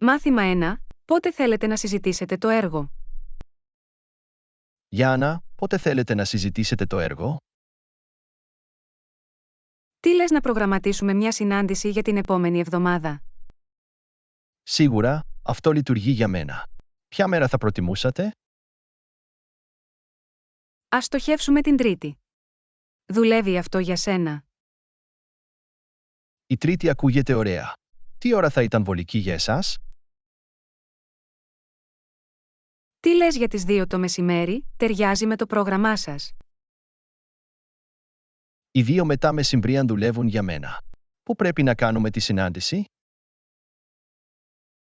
Μάθημα 1. Πότε θέλετε να συζητήσετε το έργο? Γιάννα, πότε θέλετε να συζητήσετε το έργο? Τι λες να προγραμματίσουμε μια συνάντηση για την επόμενη εβδομάδα? Σίγουρα, αυτό λειτουργεί για μένα. Ποια μέρα θα προτιμούσατε? Ας στοχεύσουμε την Τρίτη. Δουλεύει αυτό για σένα? Η Τρίτη ακούγεται ωραία. Τι ώρα θα ήταν βολική για εσάς? Τι λες για τις 2 το μεσημέρι, ταιριάζει με το πρόγραμμά σας? Οι 2 μετά μεσημβρίαν δουλεύουν για μένα. Πού πρέπει να κάνουμε τη συνάντηση?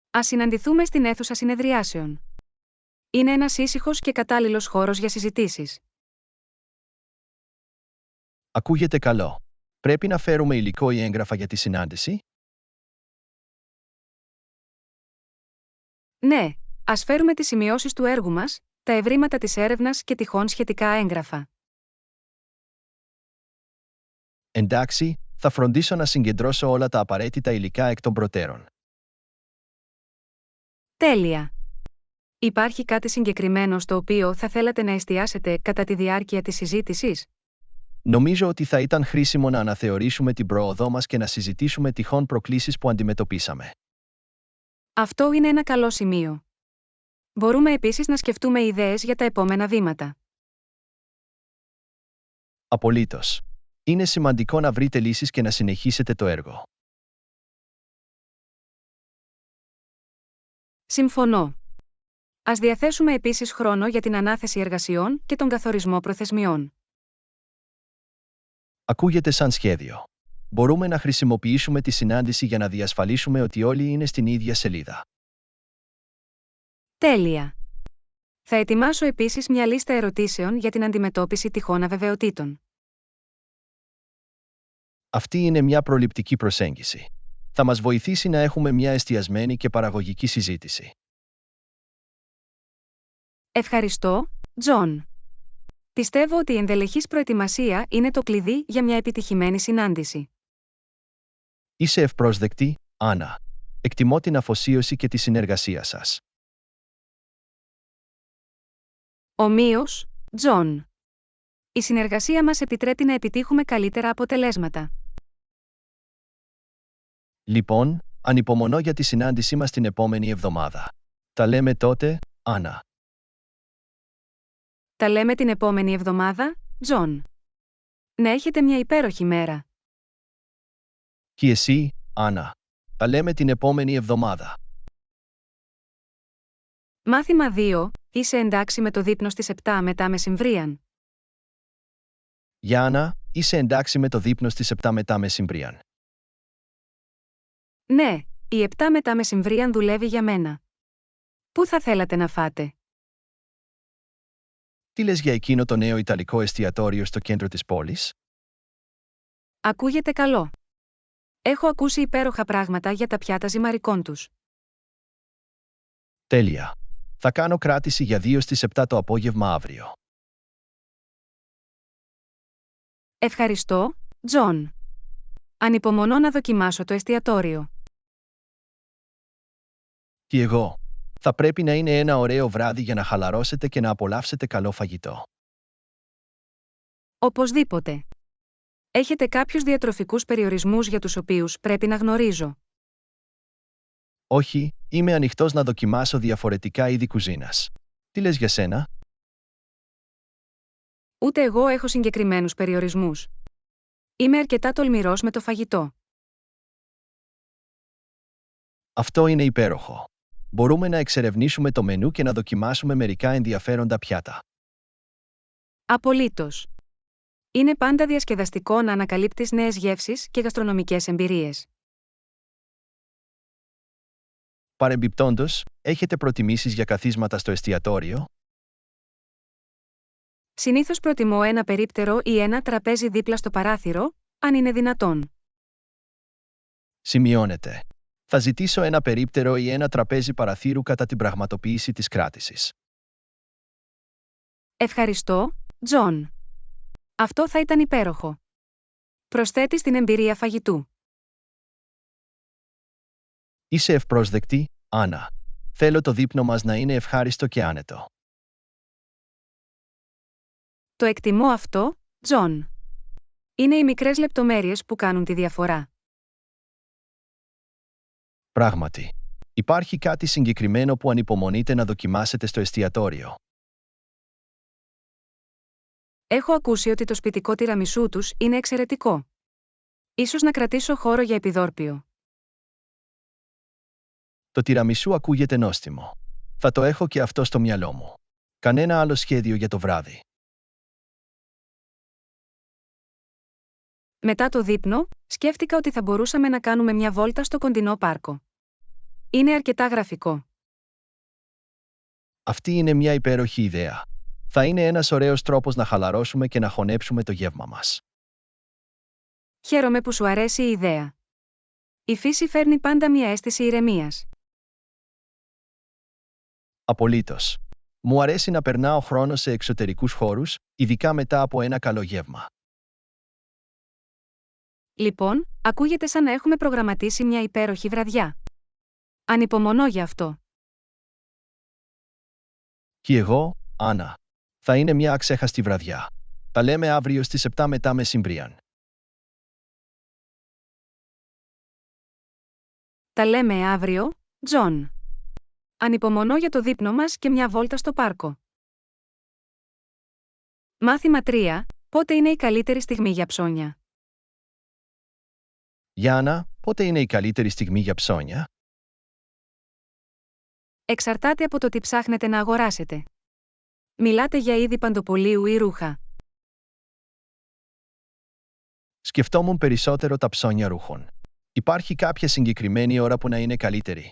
Ας συναντηθούμε στην αίθουσα συνεδριάσεων. Είναι ένας ήσυχος και κατάλληλος χώρος για συζητήσεις. Ακούγεται καλό. Πρέπει να φέρουμε υλικό ή έγγραφα για τη συνάντηση? Ναι, ας φέρουμε τις σημειώσεις του έργου μας, τα ευρήματα της έρευνας και τυχόν σχετικά έγγραφα. Εντάξει, θα φροντίσω να συγκεντρώσω όλα τα απαραίτητα υλικά εκ των προτέρων. Τέλεια! Υπάρχει κάτι συγκεκριμένο στο οποίο θα θέλατε να εστιάσετε κατά τη διάρκεια της συζήτησης? Νομίζω ότι θα ήταν χρήσιμο να αναθεωρήσουμε την πρόοδό μας και να συζητήσουμε τυχόν προκλήσεις που αντιμετωπίσαμε. Αυτό είναι ένα καλό σημείο. Μπορούμε επίσης να σκεφτούμε ιδέες για τα επόμενα βήματα. Απολύτως. Είναι σημαντικό να βρείτε λύσεις και να συνεχίσετε το έργο. Συμφωνώ. Ας διαθέσουμε επίσης χρόνο για την ανάθεση εργασιών και τον καθορισμό προθεσμιών. Ακούγεται σαν σχέδιο. Μπορούμε να χρησιμοποιήσουμε τη συνάντηση για να διασφαλίσουμε ότι όλοι είναι στην ίδια σελίδα. Τέλεια! Θα ετοιμάσω επίσης μια λίστα ερωτήσεων για την αντιμετώπιση τυχόν αβεβαιοτήτων. Αυτή είναι μια προληπτική προσέγγιση. Θα μας βοηθήσει να έχουμε μια εστιασμένη και παραγωγική συζήτηση. Ευχαριστώ, Τζον. Πιστεύω ότι η ενδελεχής προετοιμασία είναι το κλειδί για μια επιτυχημένη συνάντηση. Είσαι ευπρόσδεκτη, Άννα. Εκτιμώ την αφοσίωση και τη συνεργασία σας. Ομοίως, Τζον. Η συνεργασία μας επιτρέπει να επιτύχουμε καλύτερα αποτελέσματα. Λοιπόν, ανυπομονώ για τη συνάντησή μας την επόμενη εβδομάδα. Τα λέμε τότε, Άννα. Τα λέμε την επόμενη εβδομάδα, Τζον. Να έχετε μια υπέροχη μέρα. Και εσύ, Άννα. Τα λέμε την επόμενη εβδομάδα. Μάθημα 2. Είσαι εντάξει με το δείπνο στις 7 μετά μεσημβρίαν? Γιάννα, είσαι εντάξει με το δείπνο στις 7 μετά μεσημβρίαν? Ναι, η 7 μετά μεσημβρίαν δουλεύει για μένα. Πού θα θέλατε να φάτε? Τι λες για εκείνο το νέο ιταλικό εστιατόριο στο κέντρο της πόλης? Ακούγεται καλό. Έχω ακούσει υπέροχα πράγματα για τα πιάτα ζυμαρικών τους. Τέλεια. Θα κάνω κράτηση για 2 στις 7 το απόγευμα αύριο. Ευχαριστώ, Τζον. Ανυπομονώ να δοκιμάσω το εστιατόριο. Και εγώ. Θα πρέπει να είναι ένα ωραίο βράδυ για να χαλαρώσετε και να απολαύσετε καλό φαγητό. Οπωσδήποτε. Έχετε κάποιους διατροφικούς περιορισμούς για τους οποίους πρέπει να γνωρίζω? Όχι, είμαι ανοιχτός να δοκιμάσω διαφορετικά είδη κουζίνας. Τι λες για σένα? Ούτε εγώ έχω συγκεκριμένους περιορισμούς. Είμαι αρκετά τολμηρός με το φαγητό. Αυτό είναι υπέροχο. Μπορούμε να εξερευνήσουμε το μενού και να δοκιμάσουμε μερικά ενδιαφέροντα πιάτα. Απολύτως. Είναι πάντα διασκεδαστικό να ανακαλύπτεις νέες γεύσεις και γαστρονομικές εμπειρίες. Παρεμπιπτόντως, έχετε προτιμήσεις για καθίσματα στο εστιατόριο? Συνήθως προτιμώ ένα περίπτερο ή ένα τραπέζι δίπλα στο παράθυρο, αν είναι δυνατόν. Σημειώνεται. Θα ζητήσω ένα περίπτερο ή ένα τραπέζι παραθύρου κατά την πραγματοποίηση της κράτησης. Ευχαριστώ, Τζον. Αυτό θα ήταν υπέροχο. Προσθέτει στην εμπειρία φαγητού. Είσαι ευπρόσδεκτη, Άννα. Θέλω το δείπνο μας να είναι ευχάριστο και άνετο. Το εκτιμώ αυτό, Τζον. Είναι οι μικρές λεπτομέρειες που κάνουν τη διαφορά. Πράγματι. Υπάρχει κάτι συγκεκριμένο που ανυπομονείτε να δοκιμάσετε στο εστιατόριο. Έχω ακούσει ότι το σπιτικό τιραμισού τους είναι εξαιρετικό. Ίσως να κρατήσω χώρο για επιδόρπιο. Το τιραμισού ακούγεται νόστιμο. Θα το έχω και αυτό στο μυαλό μου. Κανένα άλλο σχέδιο για το βράδυ. Μετά το δείπνο, σκέφτηκα ότι θα μπορούσαμε να κάνουμε μια βόλτα στο κοντινό πάρκο. Είναι αρκετά γραφικό. Αυτή είναι μια υπέροχη ιδέα. Θα είναι ένας ωραίος τρόπος να χαλαρώσουμε και να χωνέψουμε το γεύμα μας. Χαίρομαι που σου αρέσει η ιδέα. Η φύση φέρνει πάντα μια αίσθηση ηρεμίας. Απολύτως. Μου αρέσει να περνάω χρόνο σε εξωτερικούς χώρους, ειδικά μετά από ένα καλό γεύμα. Λοιπόν, ακούγεται σαν να έχουμε προγραμματίσει μια υπέροχη βραδιά. Ανυπομονώ για αυτό. Και εγώ, Άννα. Θα είναι μια αξέχαστη βραδιά. Τα λέμε αύριο στις 7 μετά μεσημβρίαν. Τα λέμε αύριο, Τζον. Ανυπομονώ για το δείπνο μας και μια βόλτα στο πάρκο. Μάθημα 3. Πότε είναι η καλύτερη στιγμή για ψώνια? Γιάννα, πότε είναι η καλύτερη στιγμή για ψώνια? Εξαρτάται από το τι ψάχνετε να αγοράσετε. Μιλάτε για είδη παντοπολίου ή ρούχα. Σκεφτόμουν περισσότερο τα ψώνια ρούχων. Υπάρχει κάποια συγκεκριμένη ώρα που να είναι καλύτερη?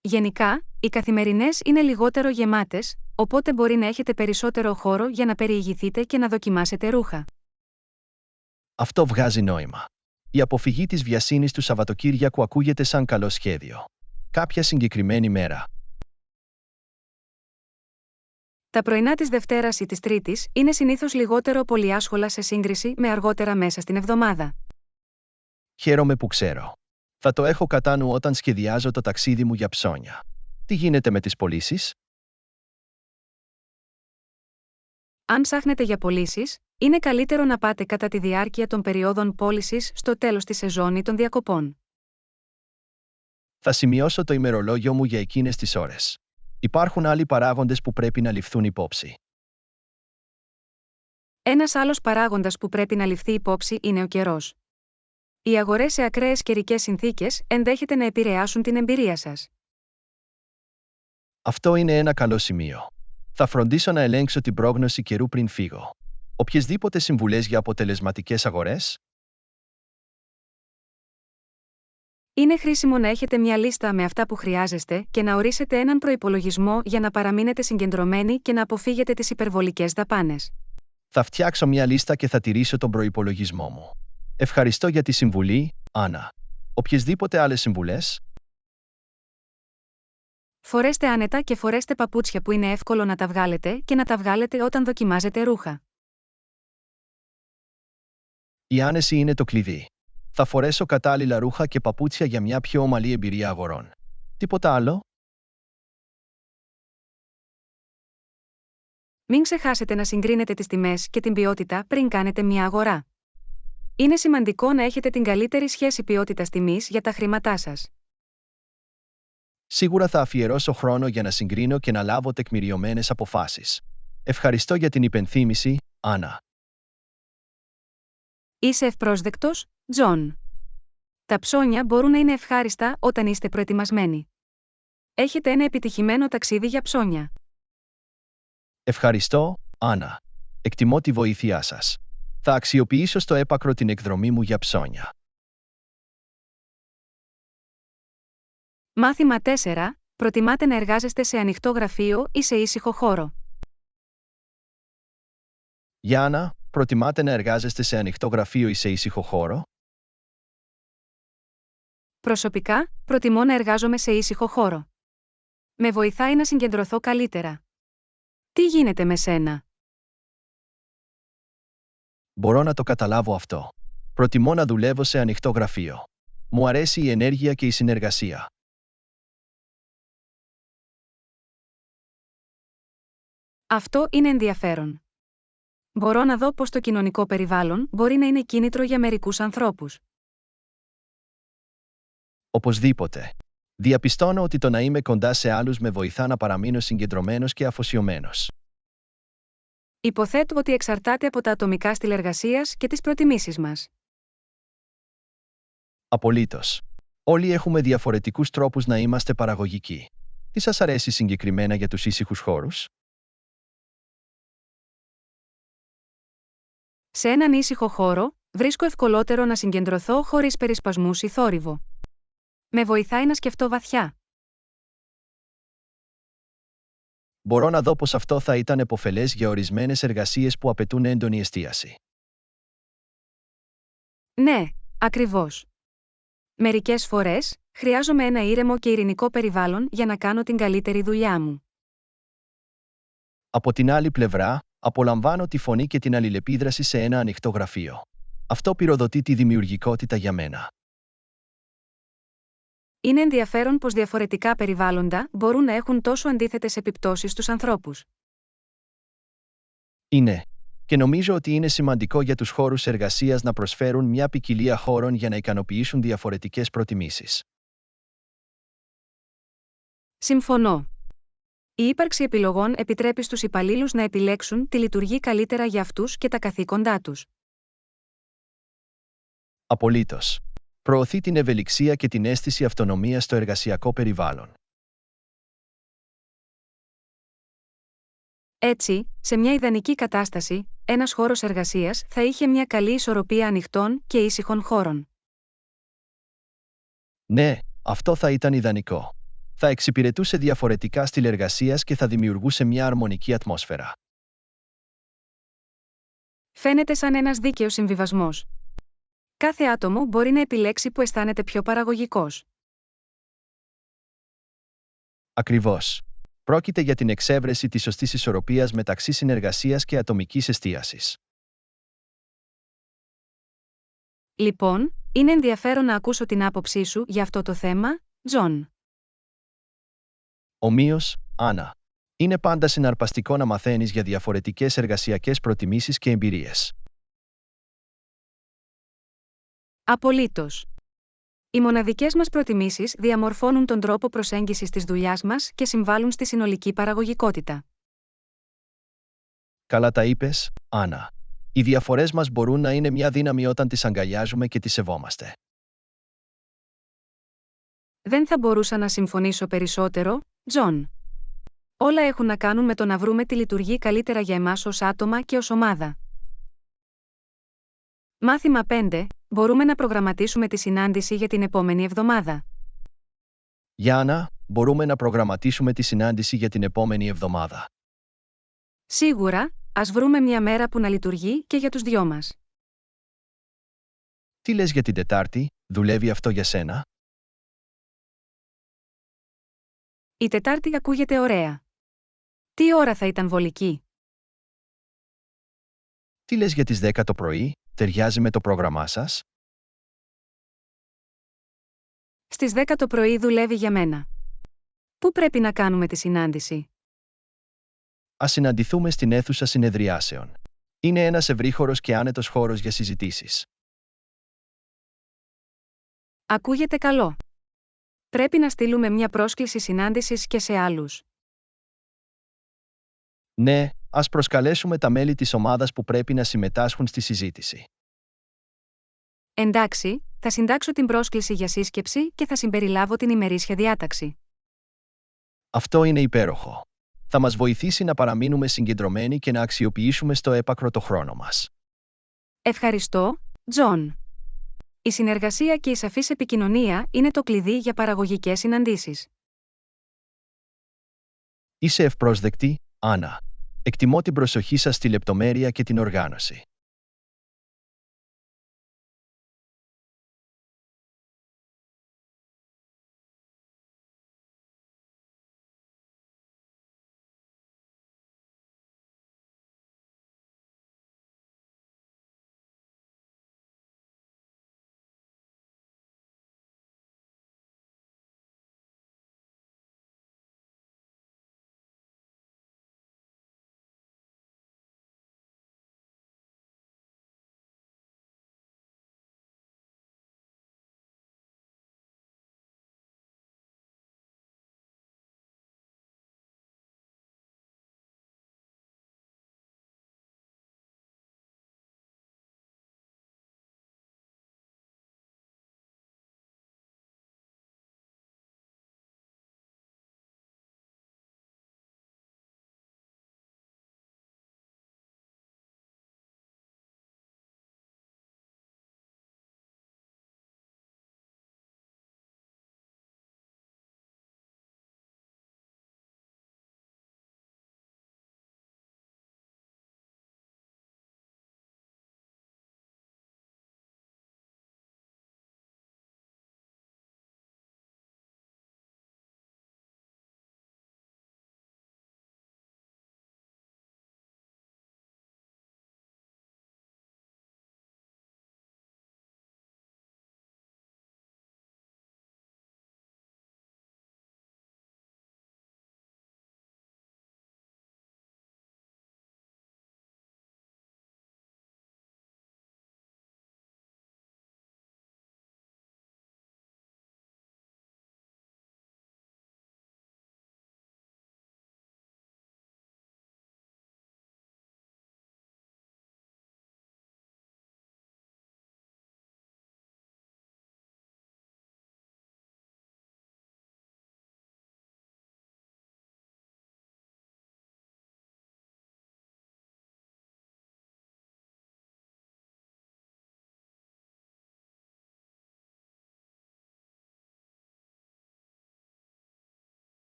Γενικά, οι καθημερινές είναι λιγότερο γεμάτες, οπότε μπορεί να έχετε περισσότερο χώρο για να περιηγηθείτε και να δοκιμάσετε ρούχα. Αυτό βγάζει νόημα. Η αποφυγή της βιασύνης του Σαββατοκύριακου ακούγεται σαν καλό σχέδιο. Κάποια συγκεκριμένη μέρα. Τα πρωινά της Δευτέρας ή της Τρίτης είναι συνήθως λιγότερο πολυάσχολα σε σύγκριση με αργότερα μέσα στην εβδομάδα. Χαίρομαι που ξέρω. Θα το έχω κατά νου όταν σχεδιάζω το ταξίδι μου για ψώνια. Τι γίνεται με τις πωλήσεις? Αν ψάχνετε για πωλήσεις, είναι καλύτερο να πάτε κατά τη διάρκεια των περιόδων πώλησης στο τέλος της σεζόν ή των διακοπών. Θα σημειώσω το ημερολόγιο μου για εκείνες τις ώρες. Υπάρχουν άλλοι παράγοντες που πρέπει να ληφθούν υπόψη. Ένας άλλος παράγοντας που πρέπει να ληφθεί υπόψη είναι ο καιρός. Οι αγορές σε ακραίες καιρικές συνθήκες ενδέχεται να επηρεάσουν την εμπειρία σας. Αυτό είναι ένα καλό σημείο. Θα φροντίσω να ελέγξω την πρόγνωση καιρού πριν φύγω. Οποιεσδήποτε συμβουλές για αποτελεσματικές αγορές? Είναι χρήσιμο να έχετε μια λίστα με αυτά που χρειάζεστε και να ορίσετε έναν προϋπολογισμό για να παραμείνετε συγκεντρωμένοι και να αποφύγετε τις υπερβολικές δαπάνες. Θα φτιάξω μια λίστα και θα τηρήσω τον προϋπολογισμό μου. Ευχαριστώ για τη συμβουλή, Άννα. Οποιεσδήποτε άλλες συμβουλές? Φορέστε άνετα και φορέστε παπούτσια που είναι εύκολο να τα βγάλετε και να τα βγάλετε όταν δοκιμάζετε ρούχα. Η άνεση είναι το κλειδί. Θα φορέσω κατάλληλα ρούχα και παπούτσια για μια πιο ομαλή εμπειρία αγορών. Τίποτα άλλο? Μην ξεχάσετε να συγκρίνετε τις τιμές και την ποιότητα πριν κάνετε μια αγορά. Είναι σημαντικό να έχετε την καλύτερη σχέση ποιότητας-τιμής για τα χρήματά σας. Σίγουρα θα αφιερώσω χρόνο για να συγκρίνω και να λάβω τεκμηριωμένες αποφάσεις. Ευχαριστώ για την υπενθύμηση, Άννα. Είσαι ευπρόσδεκτος, Τζον. Τα ψώνια μπορούν να είναι ευχάριστα όταν είστε προετοιμασμένοι. Έχετε ένα επιτυχημένο ταξίδι για ψώνια. Ευχαριστώ, Άννα. Εκτιμώ τη βοήθειά σας. Θα αξιοποιήσω στο έπακρο την εκδρομή μου για ψώνια. Μάθημα 4. Προτιμάτε να εργάζεστε σε ανοιχτό γραφείο ή σε ήσυχο χώρο? Γιάννα, προτιμάτε να εργάζεστε σε ανοιχτό γραφείο ή σε ήσυχο χώρο? Προσωπικά, προτιμώ να εργάζομαι σε ήσυχο χώρο. Με βοηθάει να συγκεντρωθώ καλύτερα. Τι γίνεται με σένα? Μπορώ να το καταλάβω αυτό. Προτιμώ να δουλεύω σε ανοιχτό γραφείο. Μου αρέσει η ενέργεια και η συνεργασία. Αυτό είναι ενδιαφέρον. Μπορώ να δω πως το κοινωνικό περιβάλλον μπορεί να είναι κίνητρο για μερικούς ανθρώπους. Οπωσδήποτε. Διαπιστώνω ότι το να είμαι κοντά σε άλλους με βοηθά να παραμείνω συγκεντρωμένος και αφοσιωμένος. Υποθέτω ότι εξαρτάται από τα ατομικά στυλ εργασίας και τις προτιμήσεις μας. Απολύτως. Όλοι έχουμε διαφορετικούς τρόπους να είμαστε παραγωγικοί. Τι σας αρέσει συγκεκριμένα για τους ήσυχους χώρους? Σε έναν ήσυχο χώρο, βρίσκω ευκολότερο να συγκεντρωθώ χωρίς περισπασμούς ή θόρυβο. Με βοηθάει να σκεφτώ βαθιά. Μπορώ να δω πως αυτό θα ήταν επωφελές για ορισμένες εργασίες που απαιτούν έντονη εστίαση. Ναι, ακριβώς. Μερικές φορές, χρειάζομαι ένα ήρεμο και ειρηνικό περιβάλλον για να κάνω την καλύτερη δουλειά μου. Από την άλλη πλευρά, απολαμβάνω τη φωνή και την αλληλεπίδραση σε ένα ανοιχτό γραφείο. Αυτό πυροδοτεί τη δημιουργικότητα για μένα. Είναι ενδιαφέρον πως διαφορετικά περιβάλλοντα μπορούν να έχουν τόσο αντίθετες επιπτώσεις στους ανθρώπους. Είναι. Και νομίζω ότι είναι σημαντικό για τους χώρους εργασίας να προσφέρουν μια ποικιλία χώρων για να ικανοποιήσουν διαφορετικές προτιμήσεις. Συμφωνώ. Η ύπαρξη επιλογών επιτρέπει στους υπαλλήλους να επιλέξουν τι λειτουργεί καλύτερα για αυτούς και τα καθήκοντά τους. Απολύτως. Προωθεί την ευελιξία και την αίσθηση αυτονομίας στο εργασιακό περιβάλλον. Έτσι, σε μια ιδανική κατάσταση, ένας χώρος εργασίας θα είχε μια καλή ισορροπία ανοιχτών και ήσυχων χώρων. Ναι, αυτό θα ήταν ιδανικό. Θα εξυπηρετούσε διαφορετικά στυλ εργασίας και θα δημιουργούσε μια αρμονική ατμόσφαιρα. Φαίνεται σαν ένας δίκαιος συμβιβασμός. Κάθε άτομο μπορεί να επιλέξει που αισθάνεται πιο παραγωγικός. Ακριβώς. Πρόκειται για την εξέβρεση της σωστής ισορροπίας μεταξύ συνεργασίας και ατομικής εστίασης. Λοιπόν, είναι ενδιαφέρον να ακούσω την άποψή σου για αυτό το θέμα, Τζον. Ομοίως, Άννα. Είναι πάντα συναρπαστικό να μαθαίνεις για διαφορετικές εργασιακές προτιμήσεις και εμπειρίες. Απολύτως. Οι μοναδικές μας προτιμήσεις διαμορφώνουν τον τρόπο προσέγγισης της δουλειάς μας και συμβάλλουν στη συνολική παραγωγικότητα. Καλά τα είπες, Άννα. Οι διαφορές μας μπορούν να είναι μια δύναμη όταν τις αγκαλιάζουμε και τις σεβόμαστε. Δεν θα μπορούσα να συμφωνήσω περισσότερο, Τζον. Όλα έχουν να κάνουν με το να βρούμε τι λειτουργεί καλύτερα για εμάς ως άτομα και ως ομάδα. Μάθημα 5. Μπορούμε να προγραμματίσουμε τη συνάντηση για την επόμενη εβδομάδα. Γιάννα, μπορούμε να προγραμματίσουμε τη συνάντηση για την επόμενη εβδομάδα. Σίγουρα, ας βρούμε μια μέρα που να λειτουργεί και για τους δυο μας. Τι λες για την Τετάρτη, δουλεύει αυτό για σένα? Η Τετάρτη ακούγεται ωραία. Τι ώρα θα ήταν βολική? Τι λες για τις 10 το πρωί, ταιριάζει με το πρόγραμμά σας? Στις 10 το πρωί δουλεύει για μένα. Πού πρέπει να κάνουμε τη συνάντηση? Ας συναντηθούμε στην αίθουσα συνεδριάσεων. Είναι ένας ευρύχωρος και άνετος χώρος για συζητήσεις. Ακούγεται καλό. Πρέπει να στείλουμε μια πρόσκληση συνάντησης και σε άλλους. Ναι, ας προσκαλέσουμε τα μέλη της ομάδας που πρέπει να συμμετάσχουν στη συζήτηση. Εντάξει, θα συντάξω την πρόσκληση για σύσκεψη και θα συμπεριλάβω την ημερήσια διάταξη. Αυτό είναι υπέροχο. Θα μας βοηθήσει να παραμείνουμε συγκεντρωμένοι και να αξιοποιήσουμε στο έπακρο το χρόνο μας. Ευχαριστώ, Τζον. Η συνεργασία και η σαφής επικοινωνία είναι το κλειδί για παραγωγικές συναντήσεις. Είσαι ευπρόσδεκτη, Άννα. Εκτιμώ την προσοχή σας στη λεπτομέρεια και την οργάνωση.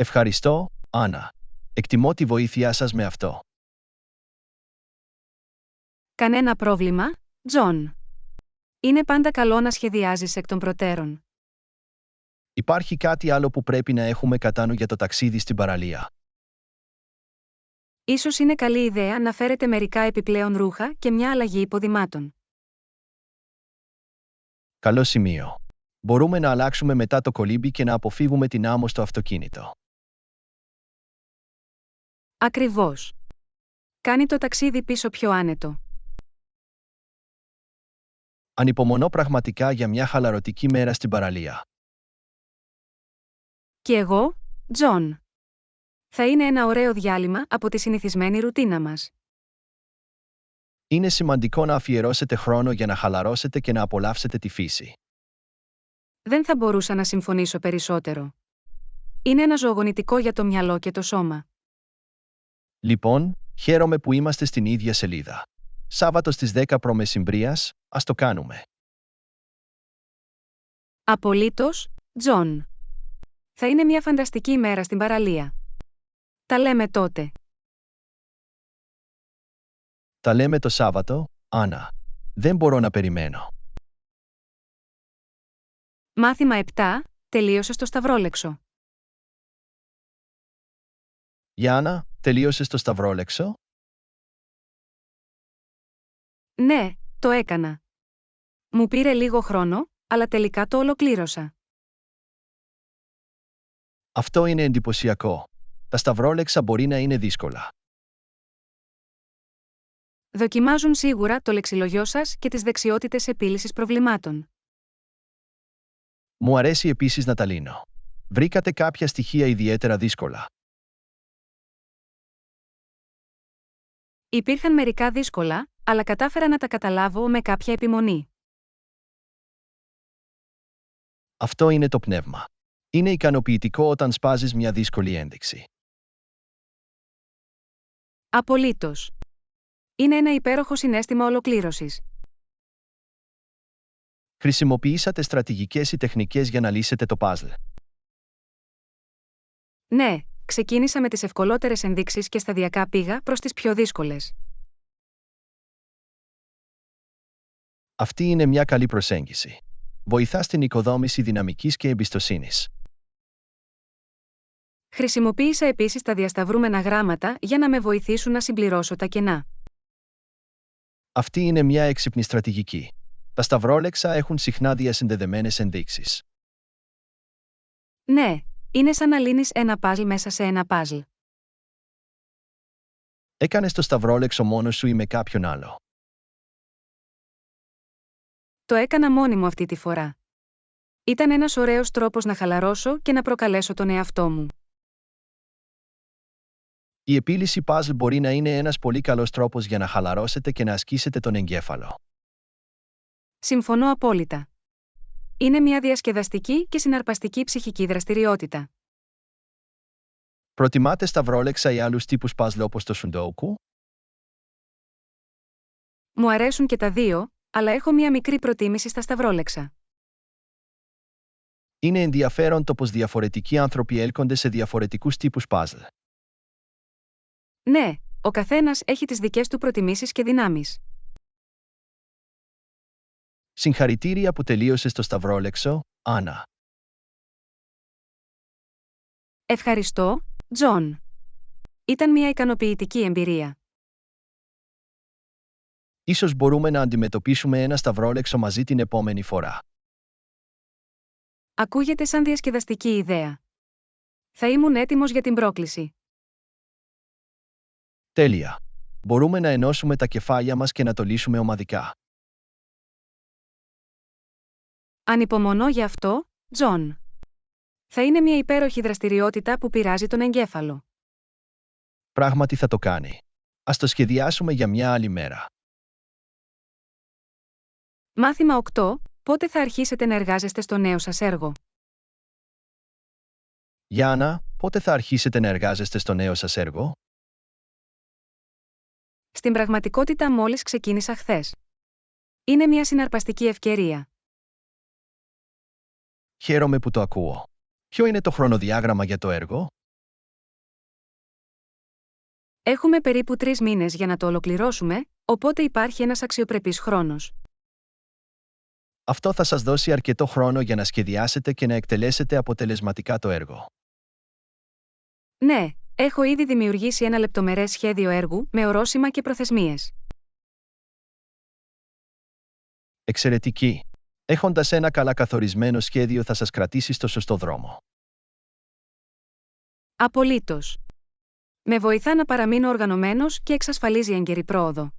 Ευχαριστώ, Άννα. Εκτιμώ τη βοήθειά σας με αυτό. Κανένα πρόβλημα, Τζον. Είναι πάντα καλό να σχεδιάζεις εκ των προτέρων. Υπάρχει κάτι άλλο που πρέπει να έχουμε κατά νου για το ταξίδι στην παραλία. Ίσως είναι καλή ιδέα να φέρετε μερικά επιπλέον ρούχα και μια αλλαγή υποδημάτων. Καλό σημείο. Μπορούμε να αλλάξουμε μετά το κολύμπι και να αποφύγουμε την άμμο στο αυτοκίνητο. Ακριβώς. Κάνει το ταξίδι πίσω πιο άνετο. Ανυπομονώ πραγματικά για μια χαλαρωτική μέρα στην παραλία. Και εγώ, Τζον. Θα είναι ένα ωραίο διάλειμμα από τη συνηθισμένη ρουτίνα μας. Είναι σημαντικό να αφιερώσετε χρόνο για να χαλαρώσετε και να απολαύσετε τη φύση. Δεν θα μπορούσα να συμφωνήσω περισσότερο. Είναι αναζωογονητικό για το μυαλό και το σώμα. Λοιπόν, χαίρομαι που είμαστε στην ίδια σελίδα. Σάββατο στις 10 π.Μ., ας το κάνουμε. Απολύτως, Τζον. Θα είναι μια φανταστική ημέρα στην παραλία. Τα λέμε τότε. Τα λέμε το Σάββατο, Άννα. Δεν μπορώ να περιμένω. Μάθημα 7. Τελείωσε το σταυρόλεξο. Γιάννα, τελείωσες το σταυρόλεξο? Ναι, το έκανα. Μου πήρε λίγο χρόνο, αλλά τελικά το ολοκλήρωσα. Αυτό είναι εντυπωσιακό. Τα σταυρόλεξα μπορεί να είναι δύσκολα. Δοκιμάζουν σίγουρα το λεξιλογιό σας και τις δεξιότητες επίλυσης προβλημάτων. Μου αρέσει επίσης να τα λύνω. Βρήκατε κάποια στοιχεία ιδιαίτερα δύσκολα? Υπήρχαν μερικά δύσκολα, αλλά κατάφερα να τα καταλάβω με κάποια επιμονή. Αυτό είναι το πνεύμα. Είναι ικανοποιητικό όταν σπάζεις μια δύσκολη ένδειξη. Απολύτως. Είναι ένα υπέροχο συναίσθημα ολοκλήρωσης. Χρησιμοποιήσατε στρατηγικές ή τεχνικές για να λύσετε το παζλ? Ναι, ξεκίνησα με τις ευκολότερες ενδείξεις και σταδιακά πήγα προς τις πιο δύσκολες. Αυτή είναι μια καλή προσέγγιση. Βοηθά στην οικοδόμηση δυναμικής και εμπιστοσύνης. Χρησιμοποίησα επίσης τα διασταυρούμενα γράμματα για να με βοηθήσουν να συμπληρώσω τα κενά. Αυτή είναι μια έξυπνη στρατηγική. Τα σταυρόλεξα έχουν συχνά διασυνδεδεμένες ενδείξεις. Ναι, είναι σαν να λύνεις ένα παζλ μέσα σε ένα παζλ. Έκανες το σταυρόλεξο μόνος σου ή με κάποιον άλλο? Το έκανα μόνη μου αυτή τη φορά. Ήταν ένας ωραίος τρόπος να χαλαρώσω και να προκαλέσω τον εαυτό μου. Η επίλυση παζλ μπορεί να είναι ένας πολύ καλός τρόπος για να χαλαρώσετε και να ασκήσετε τον εγκέφαλο. Συμφωνώ απόλυτα. Είναι μια διασκεδαστική και συναρπαστική ψυχική δραστηριότητα. Προτιμάτε σταυρόλεξα ή άλλους τύπους παζλ όπως το σουντόκου? Μου αρέσουν και τα δύο, αλλά έχω μια μικρή προτίμηση στα σταυρόλεξα. Είναι ενδιαφέρον το πως διαφορετικοί άνθρωποι έλκονται σε διαφορετικούς τύπους παζλ. Ναι, ο καθένας έχει τις δικές του προτιμήσεις και δυνάμεις. Συγχαρητήρια που τελείωσες το σταυρόλεξο, Άννα. Ευχαριστώ, Τζον. Ήταν μια ικανοποιητική εμπειρία. Ίσως μπορούμε να αντιμετωπίσουμε ένα σταυρόλεξο μαζί την επόμενη φορά. Ακούγεται σαν διασκεδαστική ιδέα. Θα ήμουν έτοιμος για την πρόκληση. Τέλεια. Μπορούμε να ενώσουμε τα κεφάλια μας και να το λύσουμε ομαδικά. Ανυπομονώ για αυτό, Τζον. Θα είναι μια υπέροχη δραστηριότητα που πειράζει τον εγκέφαλο. Πράγματι θα το κάνει. Ας το σχεδιάσουμε για μια άλλη μέρα. Μάθημα 8. Πότε θα αρχίσετε να εργάζεστε στο νέο σας έργο? Γιάννα, πότε θα αρχίσετε να εργάζεστε στο νέο σας έργο? Στην πραγματικότητα μόλις ξεκίνησα χθες. Είναι μια συναρπαστική ευκαιρία. Χαίρομαι που το ακούω. Ποιο είναι το χρονοδιάγραμμα για το έργο? Έχουμε περίπου 3 μήνες για να το ολοκληρώσουμε, οπότε υπάρχει ένας αξιοπρεπής χρόνος. Αυτό θα σας δώσει αρκετό χρόνο για να σχεδιάσετε και να εκτελέσετε αποτελεσματικά το έργο. Ναι, έχω ήδη δημιουργήσει ένα λεπτομερές σχέδιο έργου με ορόσημα και προθεσμίες. Εξαιρετική! Έχοντας ένα καλά καθορισμένο σχέδιο θα σας κρατήσει στο σωστό δρόμο. Απολύτως. Με βοηθά να παραμείνω οργανωμένος και εξασφαλίζει έγκαιρη πρόοδο.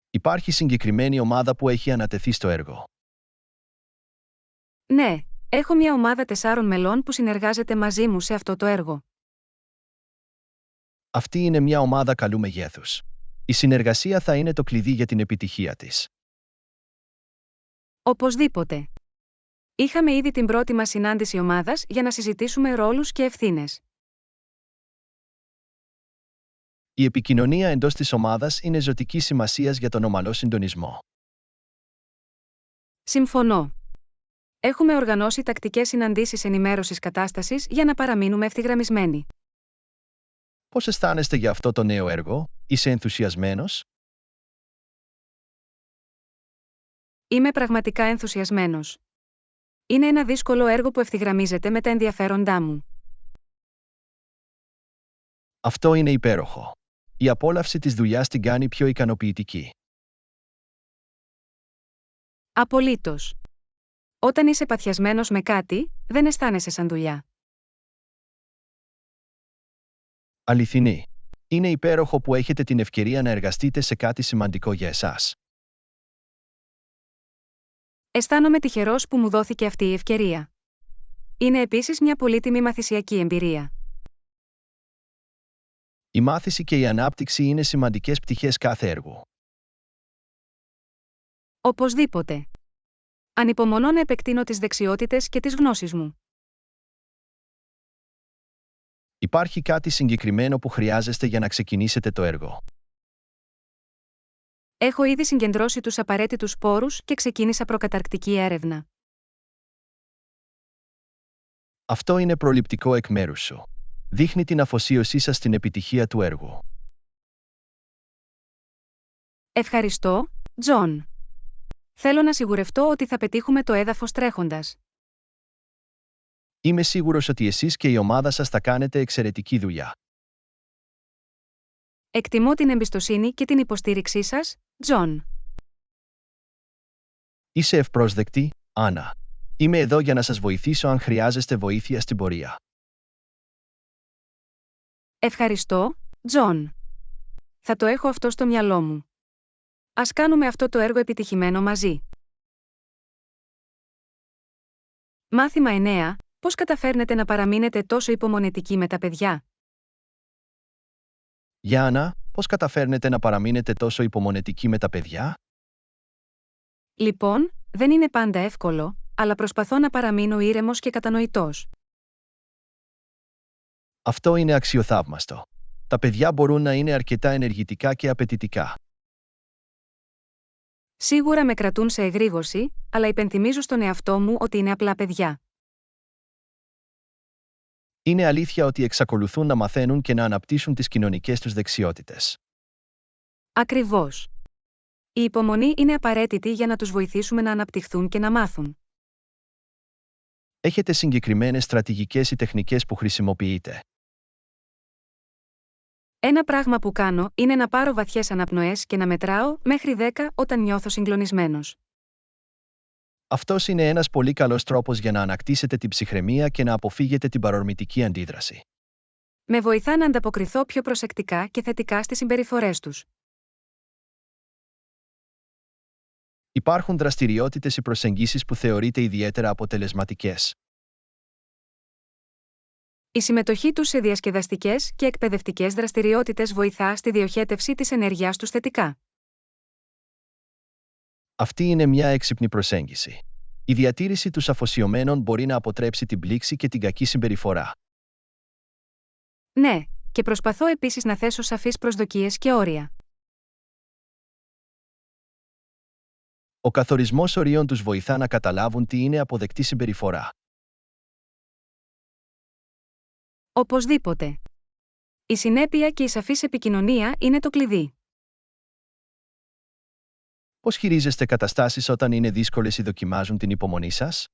Υπάρχει συγκεκριμένη ομάδα που έχει ανατεθεί στο έργο. Ναι, έχω μια ομάδα 4 μελών που συνεργάζεται μαζί μου σε αυτό το έργο. Αυτή είναι μια ομάδα καλού μεγέθους. Η συνεργασία θα είναι το κλειδί για την επιτυχία της. Οπωσδήποτε. Είχαμε ήδη την πρώτη μας συνάντηση ομάδας για να συζητήσουμε ρόλους και ευθύνες. Η επικοινωνία εντός της ομάδας είναι ζωτικής σημασίας για τον ομαλό συντονισμό. Συμφωνώ. Έχουμε οργανώσει τακτικές συναντήσεις ενημέρωσης κατάστασης για να παραμείνουμε ευθυγραμμισμένοι. Πώς αισθάνεστε για αυτό το νέο έργο? Είσαι ενθουσιασμένος? Είμαι πραγματικά ενθουσιασμένος. Είναι ένα δύσκολο έργο που ευθυγραμμίζεται με τα ενδιαφέροντά μου. Αυτό είναι υπέροχο. Η απόλαυση της δουλειάς την κάνει πιο ικανοποιητική. Απολύτως. Όταν είσαι παθιασμένος με κάτι, δεν αισθάνεσαι σαν δουλειά. Αληθινή. Είναι υπέροχο που έχετε την ευκαιρία να εργαστείτε σε κάτι σημαντικό για εσάς. Αισθάνομαι τυχερός που μου δόθηκε αυτή η ευκαιρία. Είναι επίσης μια πολύτιμη μαθησιακή εμπειρία. Η μάθηση και η ανάπτυξη είναι σημαντικές πτυχές κάθε έργου. Οπωσδήποτε. Ανυπομονώ να επεκτείνω τις δεξιότητες και τις γνώσεις μου. Υπάρχει κάτι συγκεκριμένο που χρειάζεστε για να ξεκινήσετε το έργο. Έχω ήδη συγκεντρώσει τους απαραίτητους πόρους και ξεκίνησα προκαταρκτική έρευνα. Αυτό είναι προληπτικό εκ μέρους σου. Δείχνει την αφοσίωσή σας στην επιτυχία του έργου. Ευχαριστώ, Τζον. Θέλω να σιγουρευτώ ότι θα πετύχουμε το έδαφος τρέχοντας. Είμαι σίγουρος ότι εσείς και η ομάδα σας θα κάνετε εξαιρετική δουλειά. Εκτιμώ την εμπιστοσύνη και την υποστήριξή σας, Τζον. Είσαι ευπρόσδεκτη, Άννα. Είμαι εδώ για να σας βοηθήσω αν χρειάζεστε βοήθεια στην πορεία. Ευχαριστώ, Τζον. Θα το έχω αυτό στο μυαλό μου. Ας κάνουμε αυτό το έργο επιτυχημένο μαζί. Μάθημα 9. Πώς καταφέρνετε να παραμείνετε τόσο υπομονετικοί με τα παιδιά? Γιάννα, πώς καταφέρνετε να παραμείνετε τόσο υπομονετικοί με τα παιδιά? Λοιπόν, δεν είναι πάντα εύκολο, αλλά προσπαθώ να παραμείνω ήρεμος και κατανοητός. Αυτό είναι αξιοθαύμαστο. Τα παιδιά μπορούν να είναι αρκετά ενεργητικά και απαιτητικά. Σίγουρα με κρατούν σε εγρήγορση, αλλά υπενθυμίζω στον εαυτό μου ότι είναι απλά παιδιά. Είναι αλήθεια ότι εξακολουθούν να μαθαίνουν και να αναπτύσσουν τις κοινωνικές τους δεξιότητες. Ακριβώς. Η υπομονή είναι απαραίτητη για να τους βοηθήσουμε να αναπτυχθούν και να μάθουν. Έχετε συγκεκριμένες στρατηγικές ή τεχνικές που χρησιμοποιείτε? Ένα πράγμα που κάνω είναι να πάρω βαθιές αναπνοές και να μετράω μέχρι 10 όταν νιώθω συγκλονισμένος. Αυτός είναι ένας πολύ καλός τρόπος για να ανακτήσετε την ψυχραιμία και να αποφύγετε την παρορμητική αντίδραση. Με βοηθά να ανταποκριθώ πιο προσεκτικά και θετικά στις συμπεριφορές τους. Υπάρχουν δραστηριότητες ή προσεγγίσεις που θεωρείτε ιδιαίτερα αποτελεσματικές? Η συμμετοχή τους σε διασκεδαστικές και εκπαιδευτικές δραστηριότητες βοηθά στη διοχέτευση της ενέργειάς τους θετικά. Αυτή είναι μια έξυπνη προσέγγιση. Η διατήρηση τους αφοσιωμένων μπορεί να αποτρέψει την πλήξη και την κακή συμπεριφορά. Ναι, και προσπαθώ επίσης να θέσω σαφείς προσδοκίες και όρια. Ο καθορισμός ορίων τους βοηθά να καταλάβουν τι είναι αποδεκτή συμπεριφορά. Οπωσδήποτε. Η συνέπεια και η σαφής επικοινωνία είναι το κλειδί. Πώς χειρίζεστε καταστάσεις όταν είναι δύσκολες ή δοκιμάζουν την υπομονή σας?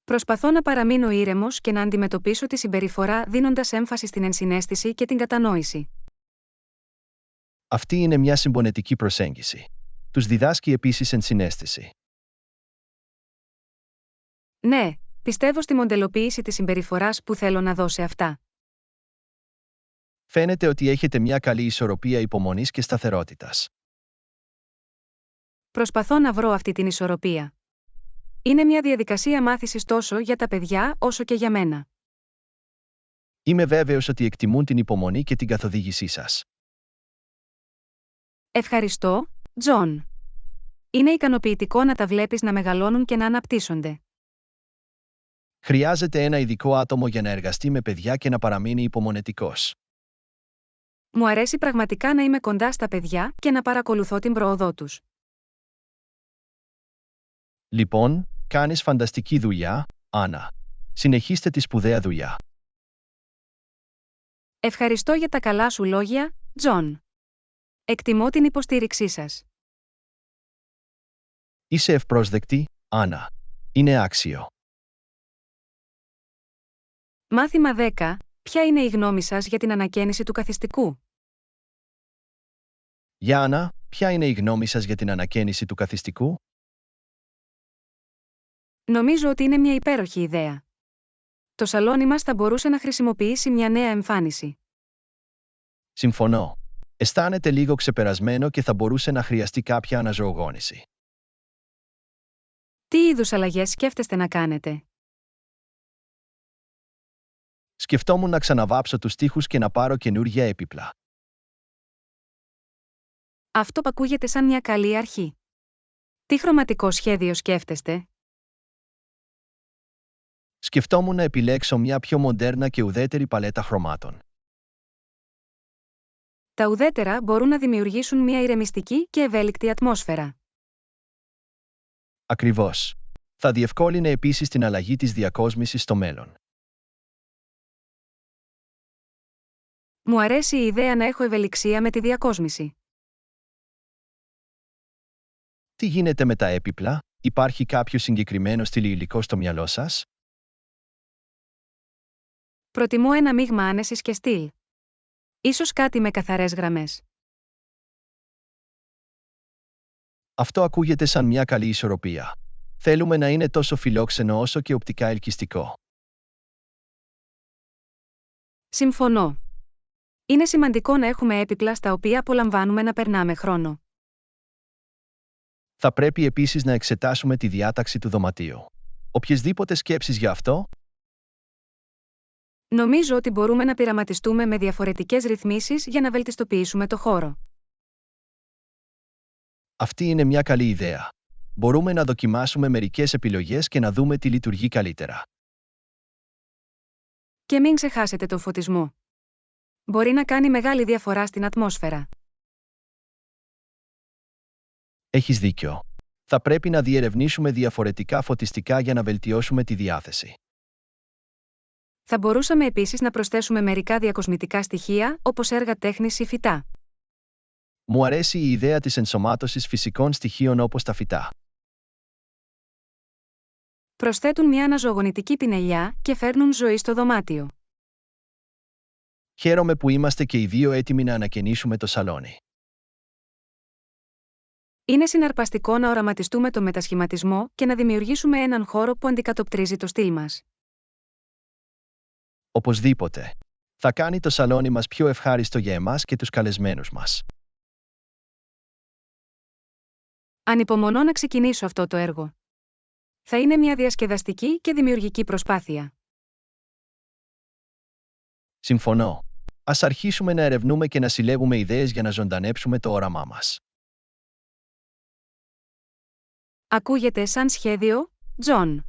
Προσπαθώ να παραμείνω ήρεμος και να αντιμετωπίσω τη συμπεριφορά δίνοντας έμφαση στην ενσυναίσθηση και την κατανόηση. Αυτή είναι μια συμπονετική προσέγγιση. Τους διδάσκει επίσης ενσυναίσθηση. Ναι, πιστεύω στη μοντελοποίηση της συμπεριφοράς που θέλω να δω σε αυτά. Φαίνεται ότι έχετε μια καλή ισορροπία υπομονής και σταθερότητας. Προσπαθώ να βρω αυτή την ισορροπία. Είναι μια διαδικασία μάθησης τόσο για τα παιδιά όσο και για μένα. Είμαι βέβαιος ότι εκτιμούν την υπομονή και την καθοδήγησή σας. Ευχαριστώ, Τζον. Είναι ικανοποιητικό να τα βλέπεις να μεγαλώνουν και να αναπτύσσονται. Χρειάζεται ένα ειδικό άτομο για να εργαστεί με παιδιά και να παραμείνει υπομονετικός. Μου αρέσει πραγματικά να είμαι κοντά στα παιδιά και να παρακολουθώ την πρόοδό τους. Λοιπόν, κάνεις φανταστική δουλειά, Άννα. Συνεχίστε τη σπουδαία δουλειά. Ευχαριστώ για τα καλά σου λόγια, Τζον. Εκτιμώ την υποστήριξή σας. Είσαι ευπρόσδεκτη, Άννα. Είναι άξιο. Μάθημα 10. Ποια είναι η γνώμη σας για την ανακαίνιση του καθιστικού? Γιάννα, ποια είναι η γνώμη σας για την ανακαίνιση του καθιστικού? Νομίζω ότι είναι μια υπέροχη ιδέα. Το σαλόνι μας θα μπορούσε να χρησιμοποιήσει μια νέα εμφάνιση. Συμφωνώ. Αισθάνεται λίγο ξεπερασμένο και θα μπορούσε να χρειαστεί κάποια αναζωογόνηση. Τι είδους αλλαγές σκέφτεστε να κάνετε? Σκεφτόμουν να ξαναβάψω τους τοίχους και να πάρω καινούργια έπιπλα. Αυτό ακούγεται σαν μια καλή αρχή. Τι χρωματικό σχέδιο σκέφτεστε? Σκεφτόμουν να επιλέξω μια πιο μοντέρνα και ουδέτερη παλέτα χρωμάτων. Τα ουδέτερα μπορούν να δημιουργήσουν μια ηρεμιστική και ευέλικτη ατμόσφαιρα. Ακριβώς. Θα διευκόλυνε επίσης την αλλαγή της διακόσμησης στο μέλλον. Μου αρέσει η ιδέα να έχω ευελιξία με τη διακόσμηση. Τι γίνεται με τα έπιπλα? Υπάρχει κάποιο συγκεκριμένο στυλ υλικό στο μυαλό σας? Προτιμώ ένα μείγμα άνεσης και στυλ. Ίσως κάτι με καθαρές γραμμές. Αυτό ακούγεται σαν μια καλή ισορροπία. Θέλουμε να είναι τόσο φιλόξενο όσο και οπτικά ελκυστικό. Συμφωνώ. Είναι σημαντικό να έχουμε έπιπλα στα οποία απολαμβάνουμε να περνάμε χρόνο. Θα πρέπει επίσης να εξετάσουμε τη διάταξη του δωματίου. Οποιεσδήποτε σκέψεις για αυτό? Νομίζω ότι μπορούμε να πειραματιστούμε με διαφορετικές ρυθμίσεις για να βελτιστοποιήσουμε το χώρο. Αυτή είναι μια καλή ιδέα. Μπορούμε να δοκιμάσουμε μερικές επιλογές και να δούμε τι λειτουργεί καλύτερα. Και μην ξεχάσετε τον φωτισμό. Μπορεί να κάνει μεγάλη διαφορά στην ατμόσφαιρα. Έχεις δίκιο. Θα πρέπει να διερευνήσουμε διαφορετικά φωτιστικά για να βελτιώσουμε τη διάθεση. Θα μπορούσαμε επίσης να προσθέσουμε μερικά διακοσμητικά στοιχεία, όπως έργα τέχνης ή φυτά. Μου αρέσει η ιδέα της ενσωμάτωσης φυσικών στοιχείων όπως τα φυτά. Προσθέτουν μια αναζωογονητική πινελιά και φέρνουν ζωή στο δωμάτιο. Χαίρομαι που είμαστε και οι δύο έτοιμοι να ανακαινήσουμε το σαλόνι. Είναι συναρπαστικό να οραματιστούμε το μετασχηματισμό και να δημιουργήσουμε έναν χώρο που αντικατοπτρίζει το στυλ μας. Οπωσδήποτε. Θα κάνει το σαλόνι μας πιο ευχάριστο για εμάς και τους καλεσμένους μας. Ανυπομονώ να ξεκινήσω αυτό το έργο. Θα είναι μια διασκεδαστική και δημιουργική προσπάθεια. Συμφωνώ. Ας αρχίσουμε να ερευνούμε και να συλλέγουμε ιδέες για να ζωντανέψουμε το όραμά μας. Ακούγεται σαν σχέδιο, Τζον.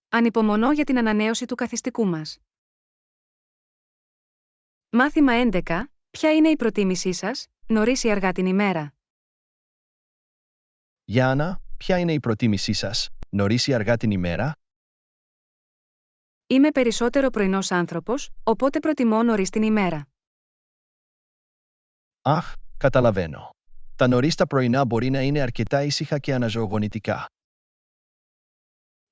Ανυπομονώ για την ανανέωση του καθιστικού μας. Μάθημα 11. Ποια είναι η προτίμησή σας, νωρίς ή αργά την ημέρα? Γιάννα, ποια είναι η προτίμησή σας, νωρίς ή αργά την ημέρα? Είμαι περισσότερο πρωινός άνθρωπος, οπότε προτιμώ νωρίς την ημέρα. Αχ, καταλαβαίνω. Τα νωρίς τα πρωινά μπορεί να είναι αρκετά ήσυχα και αναζωογονητικά.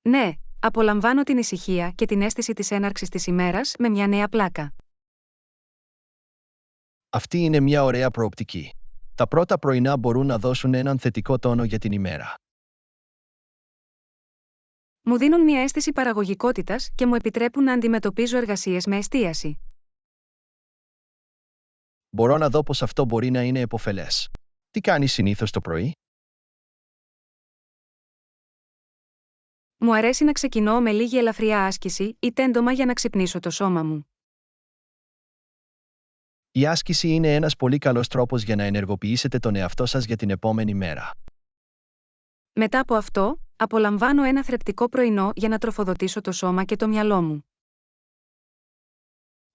Ναι, απολαμβάνω την ησυχία και την αίσθηση της έναρξης της ημέρας με μια νέα πλάκα. Αυτή είναι μια ωραία προοπτική. Τα πρώτα πρωινά μπορούν να δώσουν έναν θετικό τόνο για την ημέρα. Μου δίνουν μια αίσθηση παραγωγικότητας και μου επιτρέπουν να αντιμετωπίζω εργασίες με εστίαση. Μπορώ να δω πως αυτό μπορεί να είναι επωφελές. Τι κάνεις συνήθως το πρωί? Μου αρέσει να ξεκινώ με λίγη ελαφριά άσκηση ή τέντομα για να ξυπνήσω το σώμα μου. Η άσκηση είναι ένας πολύ καλός τρόπος για να ενεργοποιήσετε τον εαυτό σας για την επόμενη μέρα. Μετά από αυτό, απολαμβάνω ένα θρεπτικό πρωινό για να τροφοδοτήσω το σώμα και το μυαλό μου.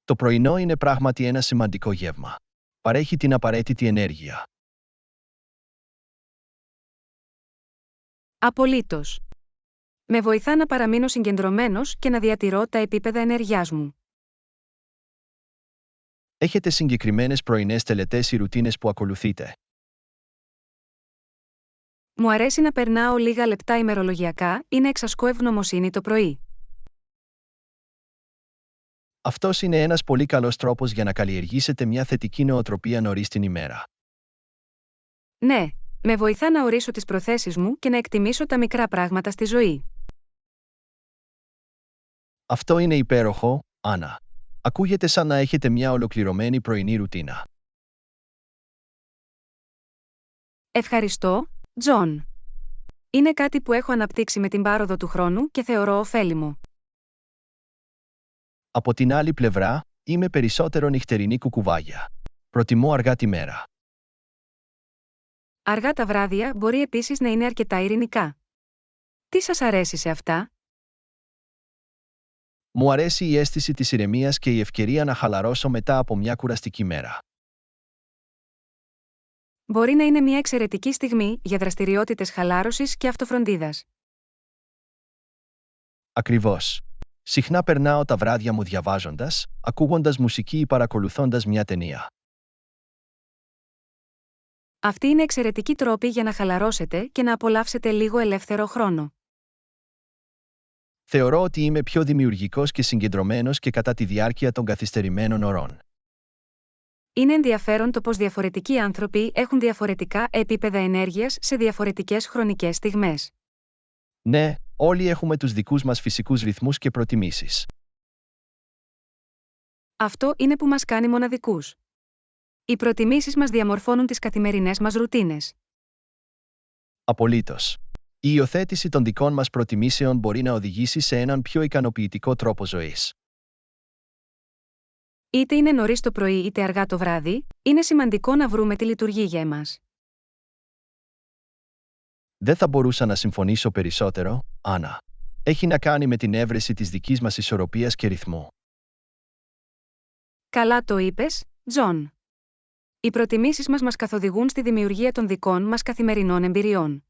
Το πρωινό είναι πράγματι ένα σημαντικό γεύμα. Παρέχει την απαραίτητη ενέργεια. Απολύτως. Με βοηθά να παραμείνω συγκεντρωμένος και να διατηρώ τα επίπεδα ενέργειάς μου. Έχετε συγκεκριμένες πρωινές τελετές ή ρουτίνες που ακολουθείτε? Μου αρέσει να περνάω λίγα λεπτά ημερολογιακά ή να εξασκώ ευγνωμοσύνη το πρωί. Αυτός είναι ένας πολύ καλός τρόπος για να καλλιεργήσετε μια θετική νοοτροπία νωρίς την ημέρα. Ναι, με βοηθά να ορίσω τις προθέσεις μου και να εκτιμήσω τα μικρά πράγματα στη ζωή. Αυτό είναι υπέροχο, Άννα. Ακούγεται σαν να έχετε μια ολοκληρωμένη πρωινή ρουτίνα. Ευχαριστώ, Τζον. Είναι κάτι που έχω αναπτύξει με την πάροδο του χρόνου και θεωρώ ωφέλιμο. Από την άλλη πλευρά, είμαι περισσότερο νυχτερινή κουκουβάγια. Προτιμώ αργά τη μέρα. Αργά τα βράδια μπορεί επίσης να είναι αρκετά ειρηνικά. Τι σας αρέσει σε αυτά? Μου αρέσει η αίσθηση της ηρεμίας και η ευκαιρία να χαλαρώσω μετά από μια κουραστική μέρα. Μπορεί να είναι μια εξαιρετική στιγμή για δραστηριότητες χαλάρωσης και αυτοφροντίδας. Ακριβώς. Συχνά περνάω τα βράδια μου διαβάζοντας, ακούγοντας μουσική ή παρακολουθώντας μια ταινία. Αυτή είναι εξαιρετική τρόπη για να χαλαρώσετε και να απολαύσετε λίγο ελεύθερο χρόνο. Θεωρώ ότι είμαι πιο δημιουργικός και συγκεντρωμένος και κατά τη διάρκεια των καθυστερημένων ωρών. Είναι ενδιαφέρον το πως διαφορετικοί άνθρωποι έχουν διαφορετικά επίπεδα ενέργειας σε διαφορετικές χρονικές στιγμές. Ναι, όλοι έχουμε τους δικούς μας φυσικούς ρυθμούς και προτιμήσεις. Αυτό είναι που μας κάνει μοναδικούς. Οι προτιμήσεις μας διαμορφώνουν τις καθημερινές μας ρουτίνες. Απολύτως. Η υιοθέτηση των δικών μας προτιμήσεων μπορεί να οδηγήσει σε έναν πιο ικανοποιητικό τρόπο ζωής. Είτε είναι νωρίς το πρωί είτε αργά το βράδυ, είναι σημαντικό να βρούμε τι λειτουργεί για εμάς. Δεν θα μπορούσα να συμφωνήσω περισσότερο, Άννα. Έχει να κάνει με την έβρεση της δικής μας ισορροπίας και ρυθμού. Καλά το είπες, Τζον. Οι προτιμήσεις μας καθοδηγούν στη δημιουργία των δικών μας καθημερινών εμπειριών.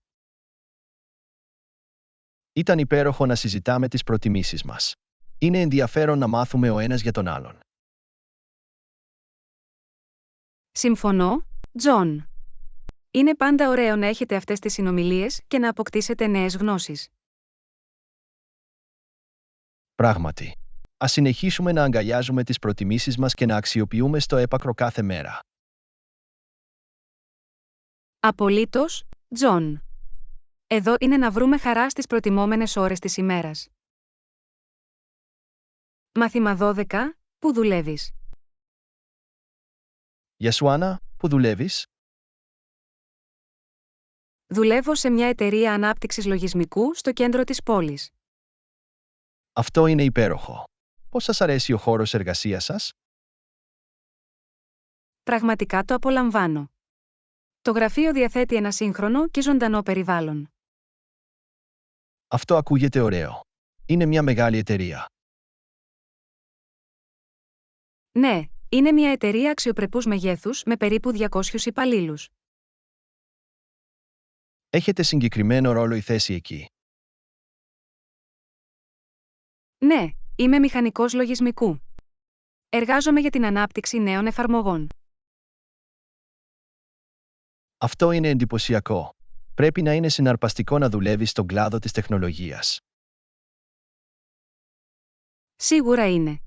Ήταν υπέροχο να συζητάμε τις προτιμήσεις μας. Είναι ενδιαφέρον να μάθουμε ο ένας για τον άλλον. Συμφωνώ, Τζον. Είναι πάντα ωραίο να έχετε αυτές τις συνομιλίες και να αποκτήσετε νέες γνώσεις. Πράγματι. Ας συνεχίσουμε να αγκαλιάζουμε τις προτιμήσεις μας και να αξιοποιούμε στο έπακρο κάθε μέρα. Απολύτως, Τζον. Εδώ είναι να βρούμε χαρά στις προτιμόμενες ώρες της ημέρας. Μάθημα 12. Πού δουλεύεις? Γεια σου, Άννα, πού δουλεύεις? Δουλεύω σε μια εταιρεία ανάπτυξης λογισμικού στο κέντρο της πόλης. Αυτό είναι υπέροχο. Πώς σας αρέσει ο χώρος εργασίας σας? Πραγματικά το απολαμβάνω. Το γραφείο διαθέτει ένα σύγχρονο και ζωντανό περιβάλλον. Αυτό ακούγεται ωραίο. Είναι μια μεγάλη εταιρεία. Ναι, είναι μια εταιρεία αξιοπρεπούς μεγέθους με περίπου 200 υπαλλήλους. Έχετε συγκεκριμένο ρόλο ή θέση εκεί? Ναι, Είμαι μηχανικός λογισμικού. Εργάζομαι για την ανάπτυξη νέων εφαρμογών. Αυτό είναι εντυπωσιακό. Πρέπει να είναι συναρπαστικό να δουλεύεις στον κλάδο της τεχνολογίας. Σίγουρα είναι.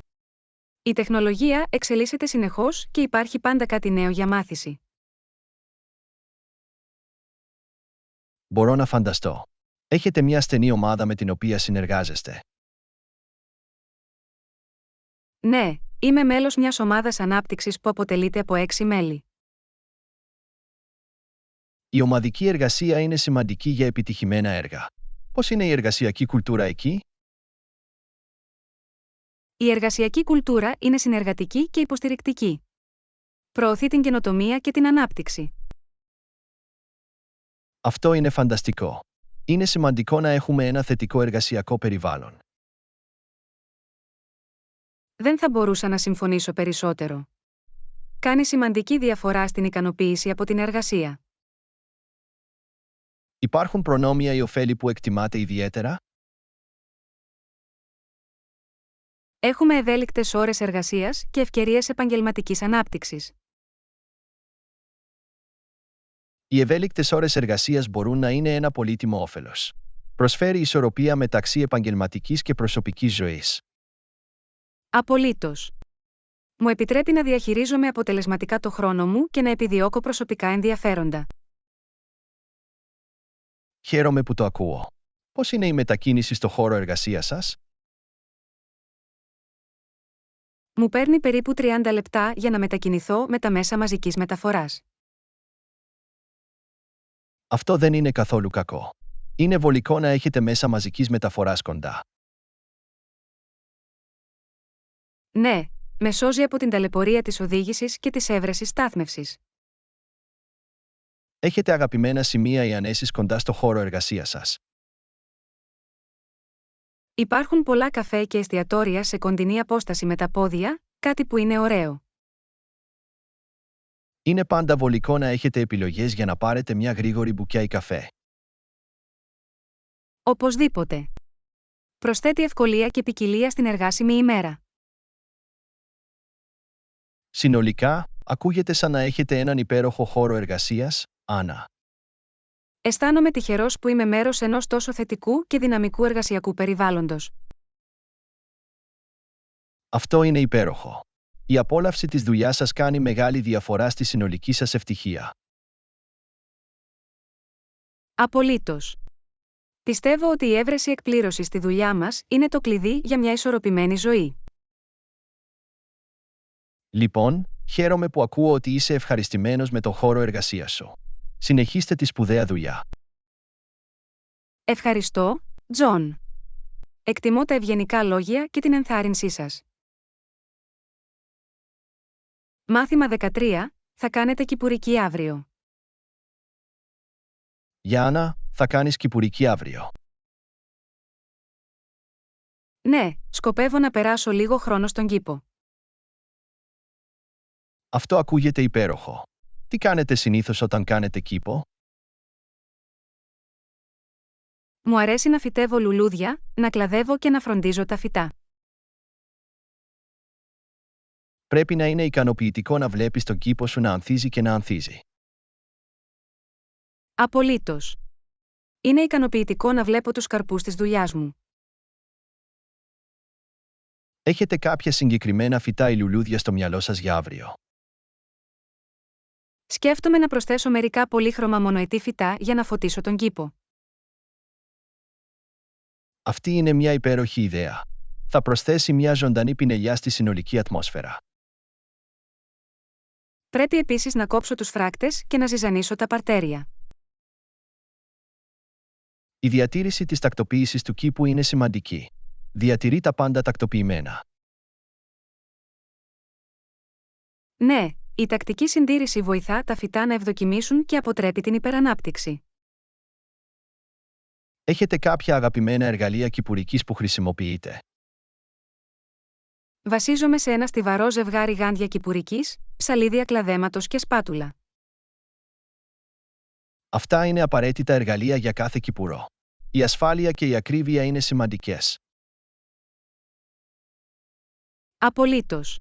Η τεχνολογία εξελίσσεται συνεχώς και υπάρχει πάντα κάτι νέο για μάθηση. Μπορώ να φανταστώ. Έχετε μια στενή ομάδα με την οποία συνεργάζεστε. Ναι, είμαι μέλος μιας ομάδας ανάπτυξης που αποτελείται από 6 μέλη. Η ομαδική εργασία είναι σημαντική για επιτυχημένα έργα. Πώς είναι η εργασιακή κουλτούρα εκεί? Η εργασιακή κουλτούρα είναι συνεργατική και υποστηρικτική. Προωθεί την καινοτομία και την ανάπτυξη. Αυτό είναι φανταστικό. Είναι σημαντικό να έχουμε ένα θετικό εργασιακό περιβάλλον. Δεν θα μπορούσα να συμφωνήσω περισσότερο. Κάνει σημαντική διαφορά στην ικανοποίηση από την εργασία. Υπάρχουν προνόμια ή ωφέλη που εκτιμάτε ιδιαίτερα? Έχουμε ευέλικτες ώρες εργασίας και ευκαιρίες επαγγελματικής ανάπτυξης. Οι ευέλικτες ώρες εργασίας μπορούν να είναι ένα πολύτιμο όφελος. Προσφέρει ισορροπία μεταξύ επαγγελματικής και προσωπικής ζωής. Απολύτως. Μου επιτρέπει να διαχειρίζομαι αποτελεσματικά το χρόνο μου και να επιδιώκω προσωπικά ενδιαφέροντα. Χαίρομαι που το ακούω. Πώς είναι η μετακίνηση στο χώρο εργασίας σας? Μου παίρνει περίπου 30 λεπτά για να μετακινηθώ με τα μέσα μαζικής μεταφοράς. Αυτό δεν είναι καθόλου κακό. Είναι βολικό να έχετε μέσα μαζικής μεταφοράς κοντά. Ναι, με σώζει από την ταλαιπωρία της οδήγησης και της έβρεσης στάθμευσης. Έχετε αγαπημένα σημεία ή ανέσεις κοντά στο χώρο εργασίας σας? Υπάρχουν πολλά καφέ και εστιατόρια σε κοντινή απόσταση με τα πόδια, κάτι που είναι ωραίο. Είναι πάντα βολικό να έχετε επιλογές για να πάρετε μια γρήγορη μπουκιά ή καφέ. Οπωσδήποτε. Προσθέτει ευκολία και ποικιλία στην εργάσιμη ημέρα. Συνολικά, ακούγεται σαν να έχετε έναν υπέροχο χώρο εργασίας, Άννα. Αισθάνομαι τυχερός που είμαι μέρος ενός τόσο θετικού και δυναμικού εργασιακού περιβάλλοντος. Αυτό είναι υπέροχο. Η απόλαυση της δουλειάς σας κάνει μεγάλη διαφορά στη συνολική σας ευτυχία. Απολύτως. Πιστεύω ότι η έβρεση εκπλήρωσης στη δουλειά μας είναι το κλειδί για μια ισορροπημένη ζωή. Λοιπόν, χαίρομαι που ακούω ότι είσαι ευχαριστημένος με τον χώρο εργασίας σου. Συνεχίστε τη σπουδαία δουλειά. Ευχαριστώ, Τζον. Εκτιμώ τα ευγενικά λόγια και την ενθάρρυνσή σας. Μάθημα 13. Θα κάνετε κυπουρική αύριο. Γιάννα, θα κάνεις κυπουρική αύριο. Ναι, σκοπεύω να περάσω λίγο χρόνο στον κήπο. Αυτό ακούγεται υπέροχο. Τι κάνετε συνήθως όταν κάνετε κήπο? Μου αρέσει να φυτεύω λουλούδια, να κλαδεύω και να φροντίζω τα φυτά. Πρέπει να είναι ικανοποιητικό να βλέπεις τον κήπο σου να ανθίζει και να ανθίζει. Απολύτως. Είναι ικανοποιητικό να βλέπω τους καρπούς της δουλειάς μου. Έχετε κάποια συγκεκριμένα φυτά ή λουλούδια στο μυαλό σας για αύριο? Σκέφτομαι να προσθέσω μερικά πολύχρωμα μονοετή φυτά για να φωτίσω τον κήπο. Αυτή είναι μια υπέροχη ιδέα. Θα προσθέσει μια ζωντανή πινελιά στη συνολική ατμόσφαιρα. Πρέπει επίσης να κόψω τους φράκτες και να ζυζανίσω τα παρτέρια. Η διατήρηση της τακτοποίησης του κήπου είναι σημαντική. Διατηρεί τα πάντα τακτοποιημένα. Ναι, η τακτική συντήρηση βοηθά τα φυτά να ευδοκιμήσουν και αποτρέπει την υπερανάπτυξη. Έχετε κάποια αγαπημένα εργαλεία κυπουρικής που χρησιμοποιείτε? Βασίζομαι σε ένα στιβαρό ζευγάρι γάντια κυπουρικής, ψαλίδια κλαδέματος και σπάτουλα. Αυτά είναι απαραίτητα εργαλεία για κάθε κυπουρό. Η ασφάλεια και η ακρίβεια είναι σημαντικές. Απολύτως.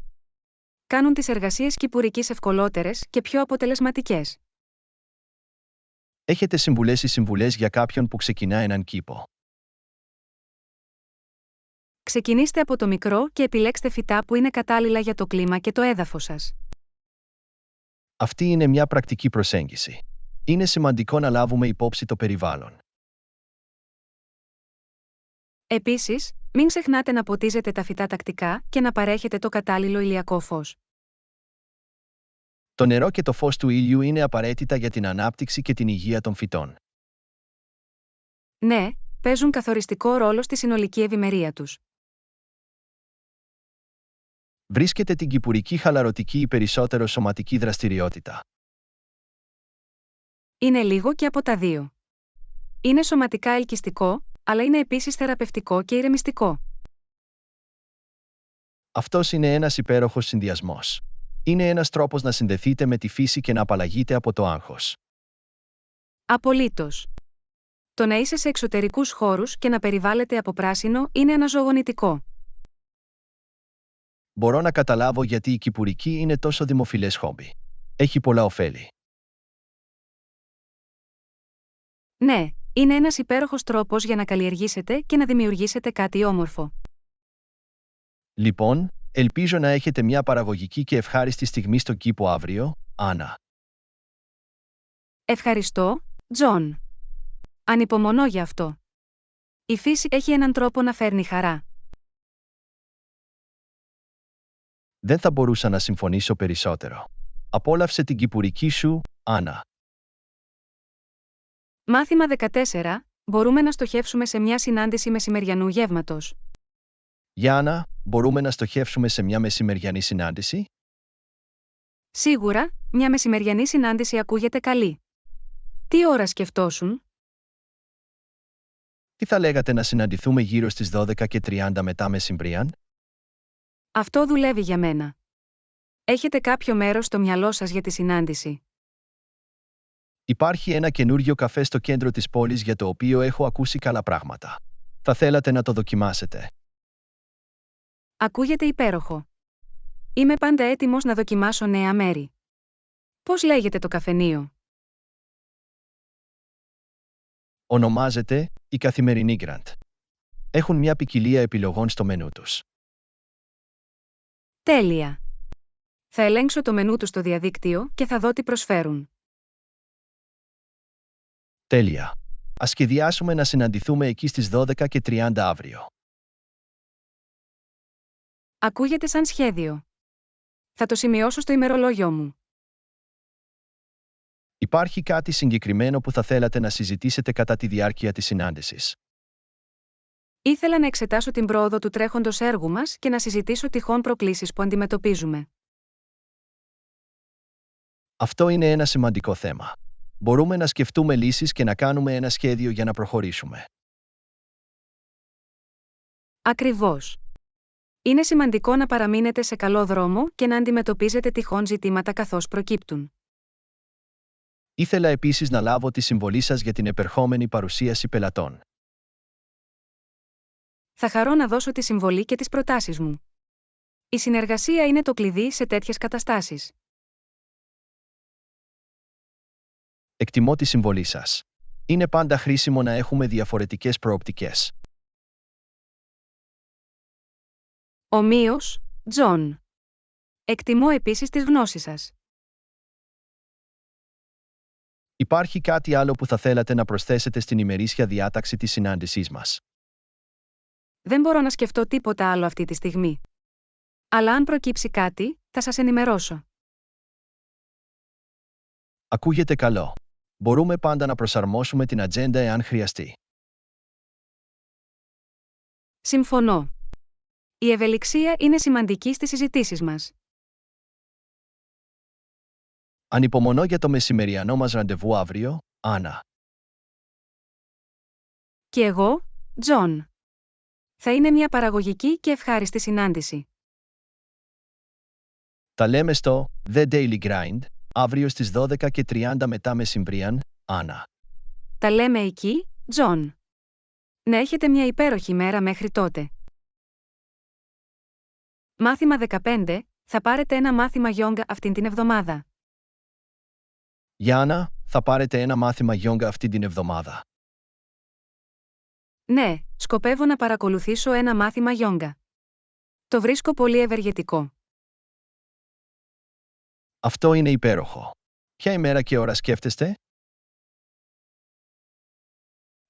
Κάνουν τις εργασίες κυπουρικής ευκολότερες και πιο αποτελεσματικές. Έχετε συμβουλές ή συμβουλές για κάποιον που ξεκινά έναν κήπο? Ξεκινήστε από το μικρό και επιλέξτε φυτά που είναι κατάλληλα για το κλίμα και το έδαφος σας. Αυτή είναι μια πρακτική προσέγγιση. Είναι σημαντικό να λάβουμε υπόψη το περιβάλλον. Επίσης, μην ξεχνάτε να ποτίζετε τα φυτά τακτικά και να παρέχετε το κατάλληλο ηλιακό φως. Το νερό και το φως του ήλιου είναι απαραίτητα για την ανάπτυξη και την υγεία των φυτών. Ναι, παίζουν καθοριστικό ρόλο στη συνολική ευημερία τους. Βρίσκεται την κυπουρική χαλαρωτική ή περισσότερο σωματική δραστηριότητα? Είναι λίγο και από τα δύο. Είναι σωματικά ελκυστικό, αλλά είναι επίσης θεραπευτικό και ηρεμιστικό. Αυτός είναι ένας υπέροχος συνδυασμός. Είναι ένας τρόπος να συνδεθείτε με τη φύση και να απαλλαγείτε από το άγχος. Απολύτως. Το να είσαι σε εξωτερικούς χώρους και να περιβάλλεται από πράσινο είναι αναζωογονητικό. Μπορώ να καταλάβω γιατί η κυπουρική είναι τόσο δημοφιλές χόμπι. Έχει πολλά ωφέλη. Ναι, είναι ένας υπέροχος τρόπος για να καλλιεργήσετε και να δημιουργήσετε κάτι όμορφο. Λοιπόν, ελπίζω να έχετε μια παραγωγική και ευχάριστη στιγμή στο κήπο αύριο, Άννα. Ευχαριστώ, Τζον. Ανυπομονώ για αυτό. Η φύση έχει έναν τρόπο να φέρνει χαρά. Δεν θα μπορούσα να συμφωνήσω περισσότερο. Απόλαυσε την κυπουρική σου, Άννα. Μάθημα 14. Μπορούμε να στοχεύσουμε σε μια συνάντηση μεσημεριανού γεύματος. Γιάννα, μπορούμε να στοχεύσουμε σε μια μεσημεριανή συνάντηση? Σίγουρα, μια μεσημεριανή συνάντηση ακούγεται καλή. Τι ώρα σκεφτόσουν? Τι θα λέγατε να συναντηθούμε γύρω στις 12:30 μετά μεσημβρίαν? Αυτό δουλεύει για μένα. Έχετε κάποιο μέρος στο μυαλό σας για τη συνάντηση? Υπάρχει ένα καινούριο καφέ στο κέντρο της πόλης για το οποίο έχω ακούσει καλά πράγματα. Θα θέλατε να το δοκιμάσετε? Ακούγεται υπέροχο. Είμαι πάντα έτοιμος να δοκιμάσω νέα μέρη. Πώς λέγεται το καφενείο? Ονομάζεται η Καθημερινή Γκραντ. Έχουν μια ποικιλία επιλογών στο μενού τους. Τέλεια. Θα ελέγξω το μενού του στο διαδίκτυο και θα δω τι προσφέρουν. Τέλεια. Ας σχεδιάσουμε να συναντηθούμε εκεί στις 12:30 αύριο. Ακούγεται σαν σχέδιο. Θα το σημειώσω στο ημερολόγιο μου. Υπάρχει κάτι συγκεκριμένο που θα θέλατε να συζητήσετε κατά τη διάρκεια της συνάντησης? Ήθελα να εξετάσω την πρόοδο του τρέχοντος έργου μας και να συζητήσω τυχόν προκλήσεις που αντιμετωπίζουμε. Αυτό είναι ένα σημαντικό θέμα. Μπορούμε να σκεφτούμε λύσεις και να κάνουμε ένα σχέδιο για να προχωρήσουμε. Ακριβώς. Είναι σημαντικό να παραμείνετε σε καλό δρόμο και να αντιμετωπίζετε τυχόν ζητήματα καθώς προκύπτουν. Ήθελα επίσης να λάβω τη συμβολή σας για την επερχόμενη παρουσίαση πελατών. Θα χαρώ να δώσω τη συμβολή και τις προτάσεις μου. Η συνεργασία είναι το κλειδί σε τέτοιες καταστάσεις. Εκτιμώ τη συμβολή σας. Είναι πάντα χρήσιμο να έχουμε διαφορετικές προοπτικές. Ομοίως, Τζον. Εκτιμώ επίσης τις γνώσεις σας. Υπάρχει κάτι άλλο που θα θέλατε να προσθέσετε στην ημερήσια διάταξη της συνάντησής μας? Δεν μπορώ να σκεφτώ τίποτα άλλο αυτή τη στιγμή. Αλλά αν προκύψει κάτι, θα σας ενημερώσω. Ακούγεται καλό. Μπορούμε πάντα να προσαρμόσουμε την ατζέντα εάν χρειαστεί. Συμφωνώ. Η ευελιξία είναι σημαντική στις συζητήσεις μας. Ανυπομονώ για το μεσημεριανό μας ραντεβού αύριο, Άννα. Και εγώ, Τζον. Θα είναι μια παραγωγική και ευχάριστη συνάντηση. Τα λέμε στο The Daily Grind, αύριο στις 12:30 μετά μεσημβρίαν, Άννα. Τα λέμε εκεί, Τζον. Να έχετε μια υπέροχη μέρα μέχρι τότε. Μάθημα 15. Θα πάρετε ένα μάθημα γιόγκα αυτήν την εβδομάδα. Γιάννα, θα πάρετε ένα μάθημα γιόγκα αυτή την εβδομάδα. Ναι, σκοπεύω να παρακολουθήσω ένα μάθημα γιόγκα. Το βρίσκω πολύ ευεργετικό. Αυτό είναι υπέροχο. Ποια ημέρα και ώρα σκέφτεστε?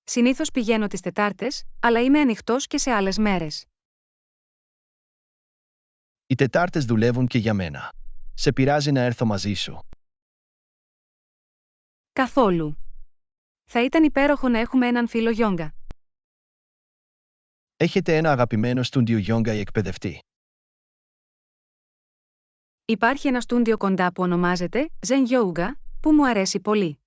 Συνήθως πηγαίνω τις Τετάρτες, αλλά είμαι ανοιχτός και σε άλλες μέρες. Οι Τετάρτες δουλεύουν και για μένα. Σε πειράζει να έρθω μαζί σου? Καθόλου. Θα ήταν υπέροχο να έχουμε έναν φίλο γιόγκα. Έχετε ένα αγαπημένο στούντιο γιόγκα ή εκπαιδευτή? Υπάρχει ένα στούντιο κοντά που ονομάζεται Zen Yoga, που μου αρέσει πολύ.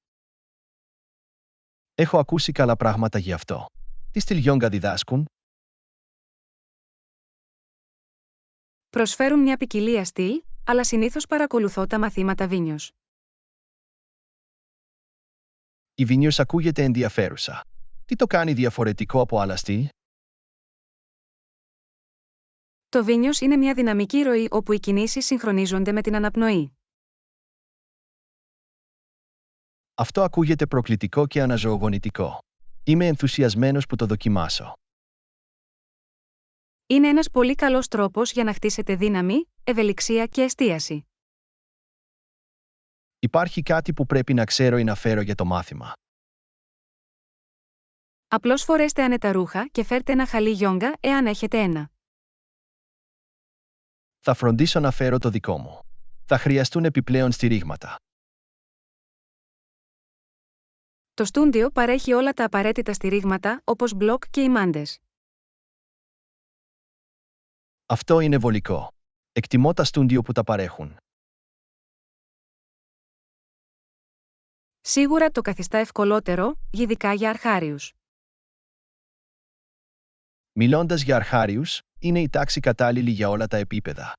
Έχω ακούσει καλά πράγματα γι' αυτό. Τι στυλ γιόγκα διδάσκουν? Προσφέρουν μια ποικιλία στυλ, αλλά συνήθως παρακολουθώ τα μαθήματα Βίνιος. Η Βίνιος ακούγεται ενδιαφέρουσα. Τι το κάνει διαφορετικό από άλλα στυλ? Το Βίνιος είναι μια δυναμική ροή όπου οι κινήσεις συγχρονίζονται με την αναπνοή. Αυτό ακούγεται προκλητικό και αναζωογονητικό. Είμαι ενθουσιασμένος που το δοκιμάσω. Είναι ένας πολύ καλός τρόπος για να χτίσετε δύναμη, ευελιξία και εστίαση. Υπάρχει κάτι που πρέπει να ξέρω ή να φέρω για το μάθημα. Απλώς φορέστε άνετα ρούχα και φέρτε ένα χαλί γιόγκα εάν έχετε ένα. Θα φροντίσω να φέρω το δικό μου. Θα χρειαστούν επιπλέον στηρίγματα. Το στούντιο παρέχει όλα τα απαραίτητα στηρίγματα όπως μπλοκ και ημάντες. Αυτό είναι βολικό. Εκτιμώ τα στούντιο που τα παρέχουν. Σίγουρα το καθιστά ευκολότερο, ειδικά για αρχάριους. Μιλώντας για αρχάριους, είναι η τάξη κατάλληλη για όλα τα επίπεδα.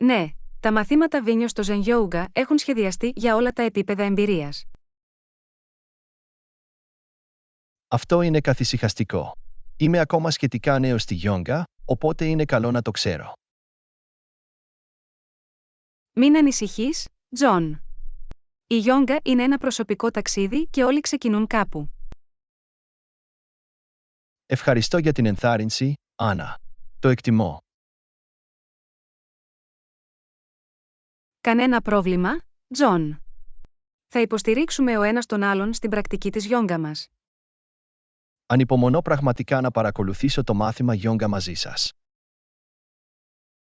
Ναι, τα μαθήματα Βίνιο στο Zen Yoga έχουν σχεδιαστεί για όλα τα επίπεδα εμπειρίας. Αυτό είναι καθησυχαστικό. Είμαι ακόμα σχετικά νέος στη γιόγκα, οπότε είναι καλό να το ξέρω. Μην ανησυχείς, Τζον. Η γιόγκα είναι ένα προσωπικό ταξίδι και όλοι ξεκινούν κάπου. Ευχαριστώ για την ενθάρρυνση, Άννα. Το εκτιμώ. Κανένα πρόβλημα, Τζον. Θα υποστηρίξουμε ο ένας τον άλλον στην πρακτική της γιόγκα μας. Ανυπομονώ πραγματικά να παρακολουθήσω το μάθημα γιόγκα μαζί σας.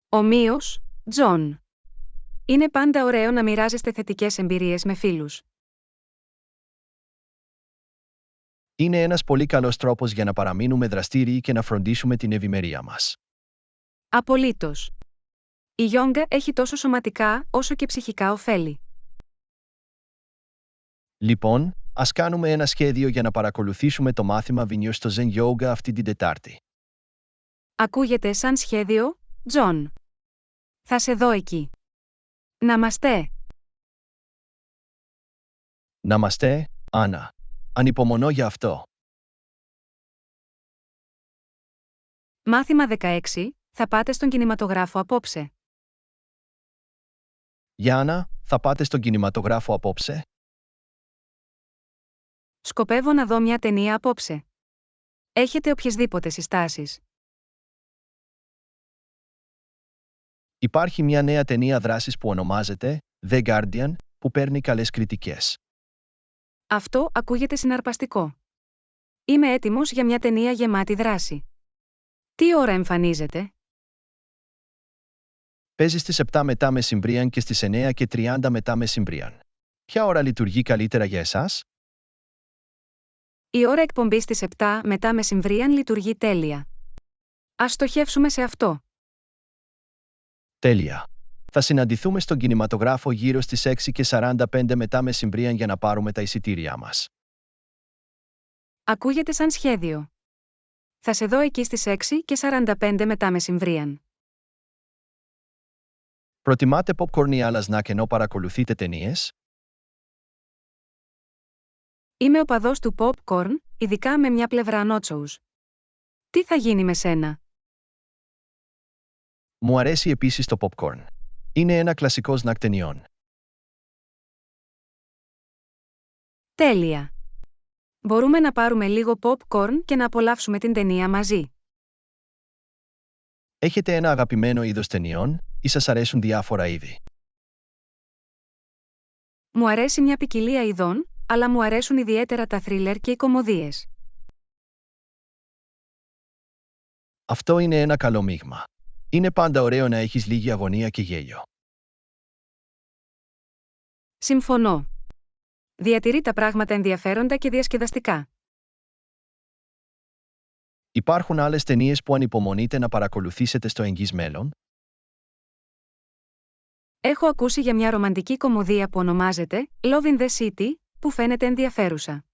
Ομοίως, Τζον. Είναι πάντα ωραίο να μοιράζεστε θετικές εμπειρίες με φίλους. Είναι ένας πολύ καλός τρόπος για να παραμείνουμε δραστήριοι και να φροντίσουμε την ευημερία μας. Απολύτως. Η γιόγκα έχει τόσο σωματικά όσο και ψυχικά ωφέλη. Λοιπόν, ας κάνουμε ένα σχέδιο για να παρακολουθήσουμε το μάθημα Βίνιο στο Zen Yoga αυτή την Τετάρτη. Ακούγεται σαν σχέδιο, Τζον. Θα σε δω εκεί. Ναμαστέ. Ναμαστέ, Άννα. Ανυπομονώ για αυτό. Μάθημα 16. Θα πάτε στον κινηματογράφο απόψε. Γιάννα, θα πάτε στον κινηματογράφο απόψε? Σκοπεύω να δω μια ταινία απόψε. Έχετε οποιασδήποτε συστάσεις? Υπάρχει μια νέα ταινία δράσης που ονομάζεται The Guardian, που παίρνει καλές κριτικές. Αυτό ακούγεται συναρπαστικό. Είμαι έτοιμος για μια ταινία γεμάτη δράση. Τι ώρα εμφανίζεται? Παίζει στις 7 μετά μεσημβρίαν και στις 9:30 μετά μεσημβρίαν. Ποια ώρα λειτουργεί καλύτερα για εσάς? Η ώρα εκπομπής στις 7 μετά μεσημβρίαν λειτουργεί τέλεια. Ας στοχεύσουμε σε αυτό. Τέλεια. Θα συναντηθούμε στον κινηματογράφο γύρω στις 6:45 μετά μεσημβρίαν για να πάρουμε τα εισιτήριά μας. Ακούγεται σαν σχέδιο. Θα σε δω εκεί στις 6:45 μετά μεσημβρίαν. Προτιμάτε popcorn ή άλλα σνακ ενώ παρακολουθείτε ταινίες? Είμαι οπαδός του popcorn, ειδικά με μια πλευρά νότσοους. Τι θα γίνει με σένα? Μου αρέσει επίσης το popcorn. Είναι ένα κλασικό σνακ ταινιών. Τέλεια! Μπορούμε να πάρουμε λίγο popcorn και να απολαύσουμε την ταινία μαζί. Έχετε ένα αγαπημένο είδος ταινιών ή σας αρέσουν διάφορα είδη? Μου αρέσει μια ποικιλία ειδών, αλλά μου αρέσουν ιδιαίτερα τα θρίλερ και οι κωμωδίες. Αυτό είναι ένα καλό μείγμα. Είναι πάντα ωραίο να έχεις λίγη αγωνία και γέλιο. Συμφωνώ. Διατηρεί τα πράγματα ενδιαφέροντα και διασκεδαστικά. Υπάρχουν άλλες ταινίες που ανυπομονείτε να παρακολουθήσετε στο εγγύς μέλλον? Έχω ακούσει για μια ρομαντική κωμωδία που ονομάζεται Love in the City, που φαίνεται ενδιαφέρουσα.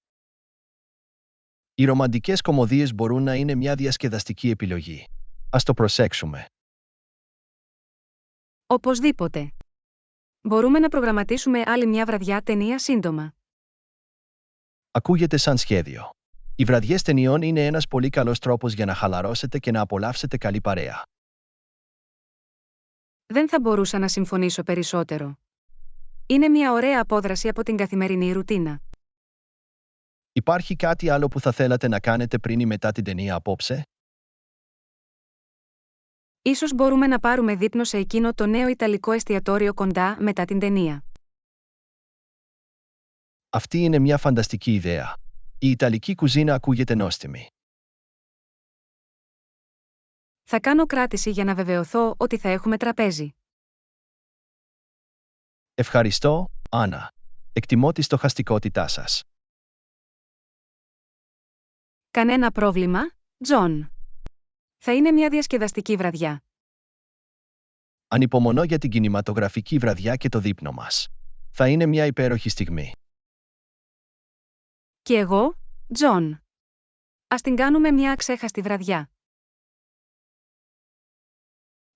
Οι ρομαντικές κωμωδίες μπορούν να είναι μια διασκεδαστική επιλογή. Ας το προσέξουμε. Οπωσδήποτε. Μπορούμε να προγραμματίσουμε άλλη μια βραδιά ταινία σύντομα. Ακούγεται σαν σχέδιο. Οι βραδιές ταινιών είναι ένας πολύ καλός τρόπος για να χαλαρώσετε και να απολαύσετε καλή παρέα. Δεν θα μπορούσα να συμφωνήσω περισσότερο. Είναι μια ωραία απόδραση από την καθημερινή ρουτίνα. Υπάρχει κάτι άλλο που θα θέλατε να κάνετε πριν ή μετά την ταινία απόψε? Ίσως μπορούμε να πάρουμε δείπνο σε εκείνο το νέο ιταλικό εστιατόριο κοντά μετά την ταινία. Αυτή είναι μια φανταστική ιδέα. Η ιταλική κουζίνα ακούγεται νόστιμη. Θα κάνω κράτηση για να βεβαιωθώ ότι θα έχουμε τραπέζι. Ευχαριστώ, Άννα. Εκτιμώ τη στοχαστικότητά σας. Κανένα πρόβλημα, Τζον. Θα είναι μια διασκεδαστική βραδιά. Ανυπομονώ για την κινηματογραφική βραδιά και το δείπνο μας. Θα είναι μια υπέροχη στιγμή. Και εγώ, Τζον. Ας την κάνουμε μια αξέχαστη βραδιά.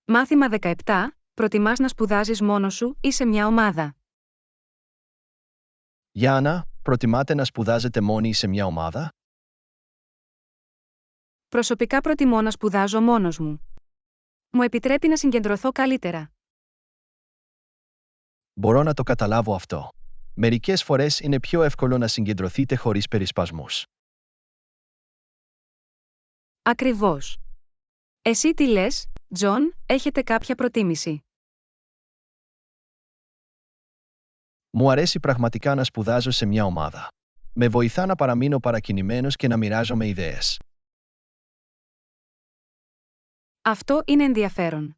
Μάθημα 17. Προτιμάς να σπουδάζεις μόνος σου ή σε μια ομάδα? Γιάννα, προτιμάτε να σπουδάζετε μόνοι σε μια ομάδα? Προσωπικά προτιμώ να σπουδάζω μόνος μου. Μου επιτρέπει να συγκεντρωθώ καλύτερα. Μπορώ να το καταλάβω αυτό. Μερικές φορές είναι πιο εύκολο να συγκεντρωθείτε χωρίς περισπασμούς. Ακριβώς. Εσύ τι λες, Τζον, έχετε κάποια προτίμηση? Μου αρέσει πραγματικά να σπουδάζω σε μια ομάδα. Με βοηθά να παραμείνω παρακινημένος και να μοιράζομαι ιδέες. Αυτό είναι ενδιαφέρον.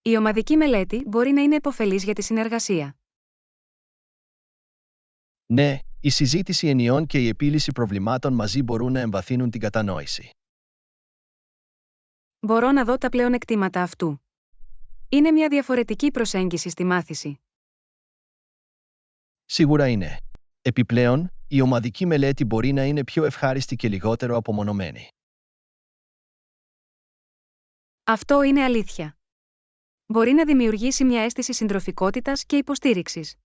Η ομαδική μελέτη μπορεί να είναι επωφελής για τη συνεργασία. Ναι, η συζήτηση ενιών και η επίλυση προβλημάτων μαζί μπορούν να εμβαθύνουν την κατανόηση. Μπορώ να δω τα πλεονεκτήματα αυτού. Είναι μια διαφορετική προσέγγιση στη μάθηση. Σίγουρα είναι. Επιπλέον, η ομαδική μελέτη μπορεί να είναι πιο ευχάριστη και λιγότερο απομονωμένη. Αυτό είναι αλήθεια. Μπορεί να δημιουργήσει μια αίσθηση συντροφικότητας και υποστήριξης.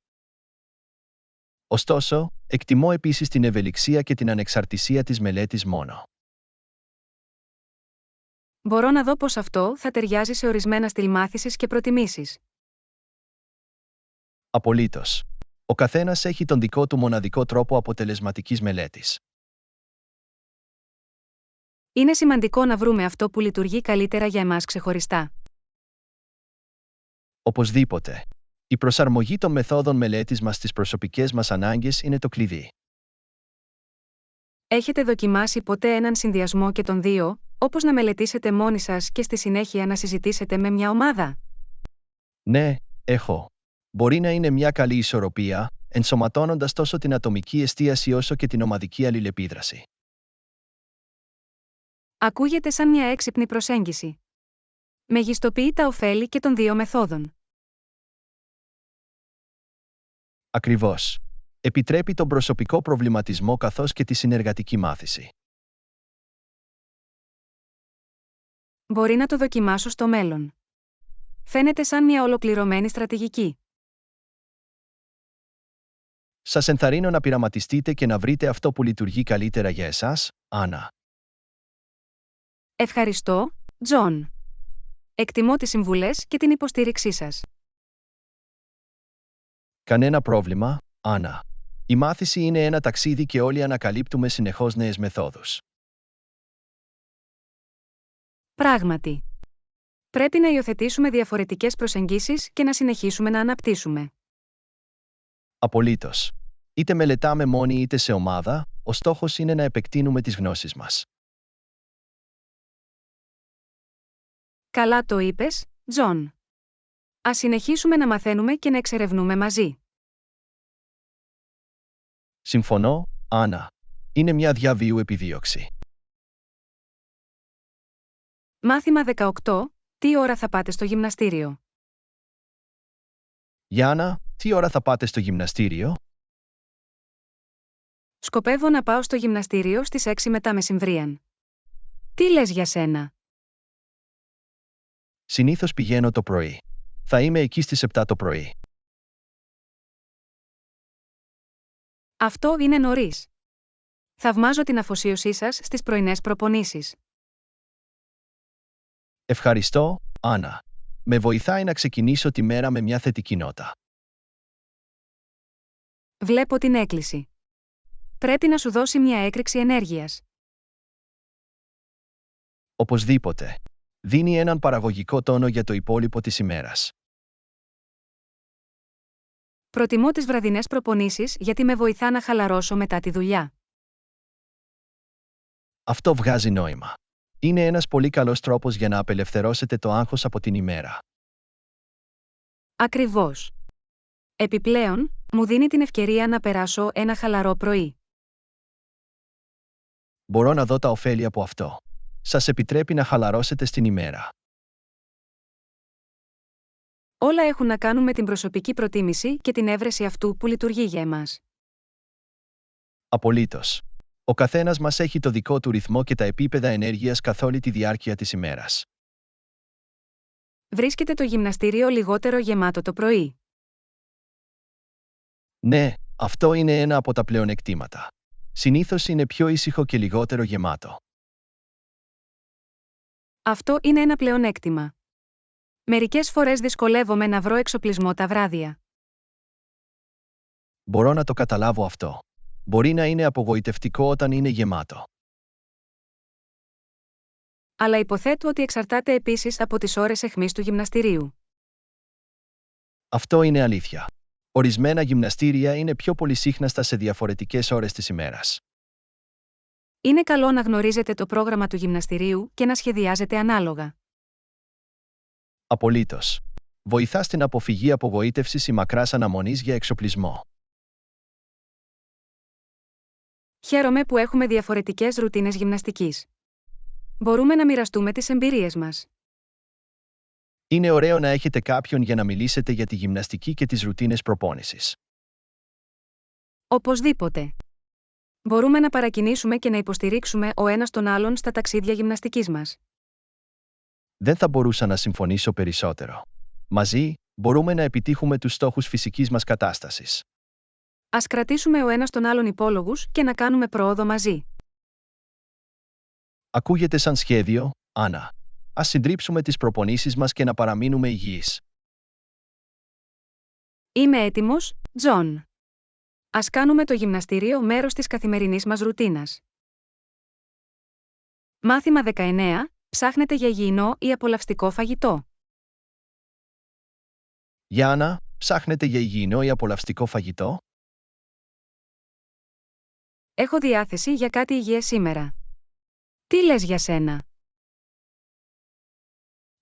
Ωστόσο, εκτιμώ επίσης την ευελιξία και την ανεξαρτησία της μελέτης μόνο. Μπορώ να δω πως αυτό θα ταιριάζει σε ορισμένα στυλ μάθησης και προτιμήσεις. Απολύτως. Ο καθένας έχει τον δικό του μοναδικό τρόπο αποτελεσματικής μελέτης. Είναι σημαντικό να βρούμε αυτό που λειτουργεί καλύτερα για εμάς ξεχωριστά. Οπωσδήποτε. Η προσαρμογή των μεθόδων μελέτης μας στις προσωπικές μας ανάγκες είναι το κλειδί. Έχετε δοκιμάσει ποτέ έναν συνδυασμό και των δύο, όπως να μελετήσετε μόνοι σας και στη συνέχεια να συζητήσετε με μια ομάδα? Ναι, έχω. Μπορεί να είναι μια καλή ισορροπία, ενσωματώνοντας τόσο την ατομική εστίαση όσο και την ομαδική αλληλεπίδραση. Ακούγεται σαν μια έξυπνη προσέγγιση. Μεγιστοποιεί τα ωφέλη και των δύο μεθόδων. Ακριβώς. Επιτρέπει τον προσωπικό προβληματισμό καθώς και τη συνεργατική μάθηση. Μπορεί να το δοκιμάσω στο μέλλον. Φαίνεται σαν μια ολοκληρωμένη στρατηγική. Σας ενθαρρύνω να πειραματιστείτε και να βρείτε αυτό που λειτουργεί καλύτερα για εσάς, Άννα. Ευχαριστώ, Τζον. Εκτιμώ τις συμβουλές και την υποστήριξή σας. Κανένα πρόβλημα, Άννα. Η μάθηση είναι ένα ταξίδι και όλοι ανακαλύπτουμε συνεχώς νέες μεθόδους. Πράγματι. Πρέπει να υιοθετήσουμε διαφορετικές προσεγγίσεις και να συνεχίσουμε να αναπτύσσουμε. Απολύτως. Είτε μελετάμε μόνοι είτε σε ομάδα, ο στόχος είναι να επεκτείνουμε τις γνώσεις μας. Καλά το είπες, Τζον. Ας συνεχίσουμε να μαθαίνουμε και να εξερευνούμε μαζί. Συμφωνώ, Άννα. Είναι μια διαβίου επιδίωξη. Μάθημα 18. Τι ώρα θα πάτε στο γυμναστήριο? Γιάννα, τι ώρα θα πάτε στο γυμναστήριο? Σκοπεύω να πάω στο γυμναστήριο στις 6 μετά μεσημβρίαν. Τι λες για σένα? Συνήθως πηγαίνω το πρωί. Θα είμαι εκεί στις 7 το πρωί. Αυτό είναι νωρίς. Θαυμάζω την αφοσίωσή σας στις πρωινές προπονήσεις. Ευχαριστώ, Άννα. Με βοηθάει να ξεκινήσω τη μέρα με μια θετική νότα. Βλέπω την έκκληση. Πρέπει να σου δώσει μια έκρηξη ενέργειας. Οπωσδήποτε. Δίνει έναν παραγωγικό τόνο για το υπόλοιπο της ημέρας. Προτιμώ τις βραδινές προπονήσεις γιατί με βοηθά να χαλαρώσω μετά τη δουλειά. Αυτό βγάζει νόημα. Είναι ένας πολύ καλός τρόπος για να απελευθερώσετε το άγχος από την ημέρα. Ακριβώς. Επιπλέον, μου δίνει την ευκαιρία να περάσω ένα χαλαρό πρωί. Μπορώ να δω τα ωφέλη από αυτό. Σας επιτρέπει να χαλαρώσετε στην ημέρα. Όλα έχουν να κάνουν με την προσωπική προτίμηση και την έβρεση αυτού που λειτουργεί για εμάς. Απολύτως. Ο καθένας μας έχει το δικό του ρυθμό και τα επίπεδα ενέργειας καθ' όλη τη διάρκεια της ημέρας. Βρίσκεται το γυμναστήριο λιγότερο γεμάτο το πρωί? Ναι, αυτό είναι ένα από τα πλεονεκτήματα. Συνήθως είναι πιο ήσυχο και λιγότερο γεμάτο. Αυτό είναι ένα πλεονέκτημα. Μερικές φορές δυσκολεύομαι να βρω εξοπλισμό τα βράδια. Μπορώ να το καταλάβω αυτό. Μπορεί να είναι απογοητευτικό όταν είναι γεμάτο. Αλλά υποθέτω ότι εξαρτάται επίσης από τις ώρες αιχμής του γυμναστηρίου. Αυτό είναι αλήθεια. Ορισμένα γυμναστήρια είναι πιο πολυσύχναστα σε διαφορετικές ώρες της ημέρας. Είναι καλό να γνωρίζετε το πρόγραμμα του γυμναστηρίου και να σχεδιάζετε ανάλογα. Απολύτως. Βοηθά στην αποφυγή απογοήτευσης ή μακράς αναμονής για εξοπλισμό. Χαίρομαι που έχουμε διαφορετικές ρουτίνες γυμναστικής. Μπορούμε να μοιραστούμε τις εμπειρίες μας. Είναι ωραίο να έχετε κάποιον για να μιλήσετε για τη γυμναστική και τις ρουτίνες προπόνησης. Οπωσδήποτε. Μπορούμε να παρακινήσουμε και να υποστηρίξουμε ο ένας τον άλλον στα ταξίδια γυμναστικής μας. Δεν θα μπορούσα να συμφωνήσω περισσότερο. Μαζί, μπορούμε να επιτύχουμε τους στόχους φυσικής μας κατάστασης. Ας κρατήσουμε ο ένας τον άλλον υπόλογους και να κάνουμε πρόοδο μαζί. Ακούγεται σαν σχέδιο, Άννα. Ας συντρίψουμε τις προπονήσεις μας και να παραμείνουμε υγιείς. Είμαι έτοιμος, Τζον. Ας κάνουμε το γυμναστήριο μέρος της καθημερινής μας ρουτίνας. Μάθημα 19. Ψάχνετε για υγιεινό ή απολαυστικό φαγητό? Γιάννα, ψάχνετε για υγιεινό ή απολαυστικό φαγητό? Έχω διάθεση για κάτι υγιές σήμερα. Τι λες για σένα?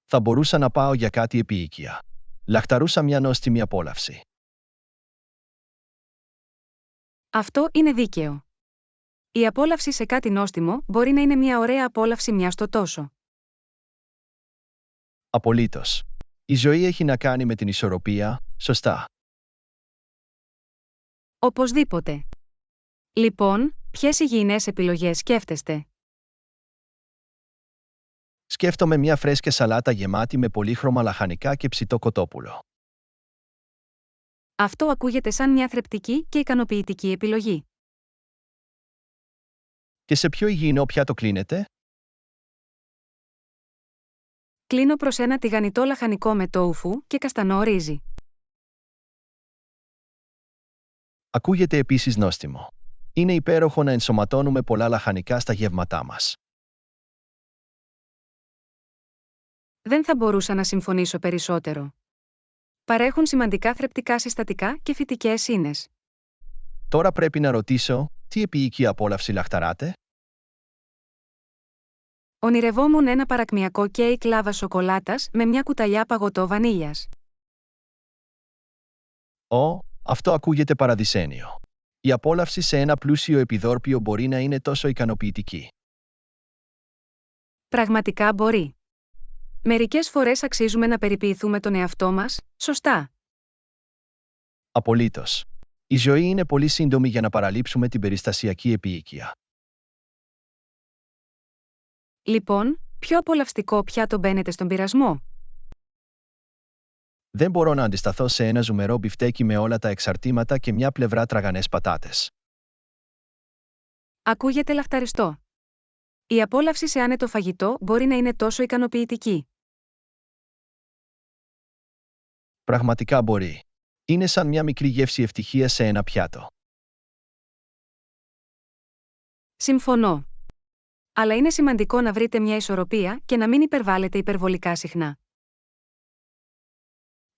Θα μπορούσα να πάω για κάτι επίοικια. Λαχταρούσα μια νόστιμη απόλαυση. Αυτό είναι δίκαιο. Η απόλαυση σε κάτι νόστιμο μπορεί να είναι μια ωραία απόλαυση μιας το τόσο. Απολύτως. Η ζωή έχει να κάνει με την ισορροπία, σωστά. Οπωσδήποτε. Λοιπόν, ποιες υγιεινές επιλογές σκέφτεστε? Σκέφτομαι μια φρέσκια σαλάτα γεμάτη με πολύχρωμα λαχανικά και ψητό κοτόπουλο. Αυτό ακούγεται σαν μια θρεπτική και ικανοποιητική επιλογή. Και σε ποιο υγιεινό πιάτο κλείνετε? Κλείνω προς ένα τηγανιτό λαχανικό με τόουφου και καστανό ρύζι. Ακούγεται επίσης νόστιμο. Είναι υπέροχο να ενσωματώνουμε πολλά λαχανικά στα γεύματά μας. Δεν θα μπορούσα να συμφωνήσω περισσότερο. Παρέχουν σημαντικά θρεπτικά συστατικά και φυτικές ίνες. Τώρα πρέπει να ρωτήσω, τι επίοικη απόλαυση λαχταράτε? Ονειρευόμουν ένα παρακμιακό κέικ λάβα σοκολάτας με μια κουταλιά παγωτό βανίλιας. Αυτό ακούγεται παραδεισένιο. Η απόλαυση σε ένα πλούσιο επιδόρπιο μπορεί να είναι τόσο ικανοποιητική. Πραγματικά μπορεί. Μερικές φορές αξίζουμε να περιποιηθούμε τον εαυτό μας, σωστά. Απολύτως. Η ζωή είναι πολύ σύντομη για να παραλείψουμε την περιστασιακή επίοικια. Λοιπόν, πιο απολαυστικό πιάτο μπαίνετε στον πειρασμό? Δεν μπορώ να αντισταθώ σε ένα ζουμερό μπιφτέκι με όλα τα εξαρτήματα και μια πλευρά τραγανές πατάτες. Ακούγεται λαχταριστό. Η απόλαυση σε άνετο φαγητό μπορεί να είναι τόσο ικανοποιητική. Πραγματικά μπορεί. Είναι σαν μια μικρή γεύση ευτυχίας σε ένα πιάτο. Συμφωνώ. Αλλά είναι σημαντικό να βρείτε μια ισορροπία και να μην υπερβάλλετε υπερβολικά συχνά.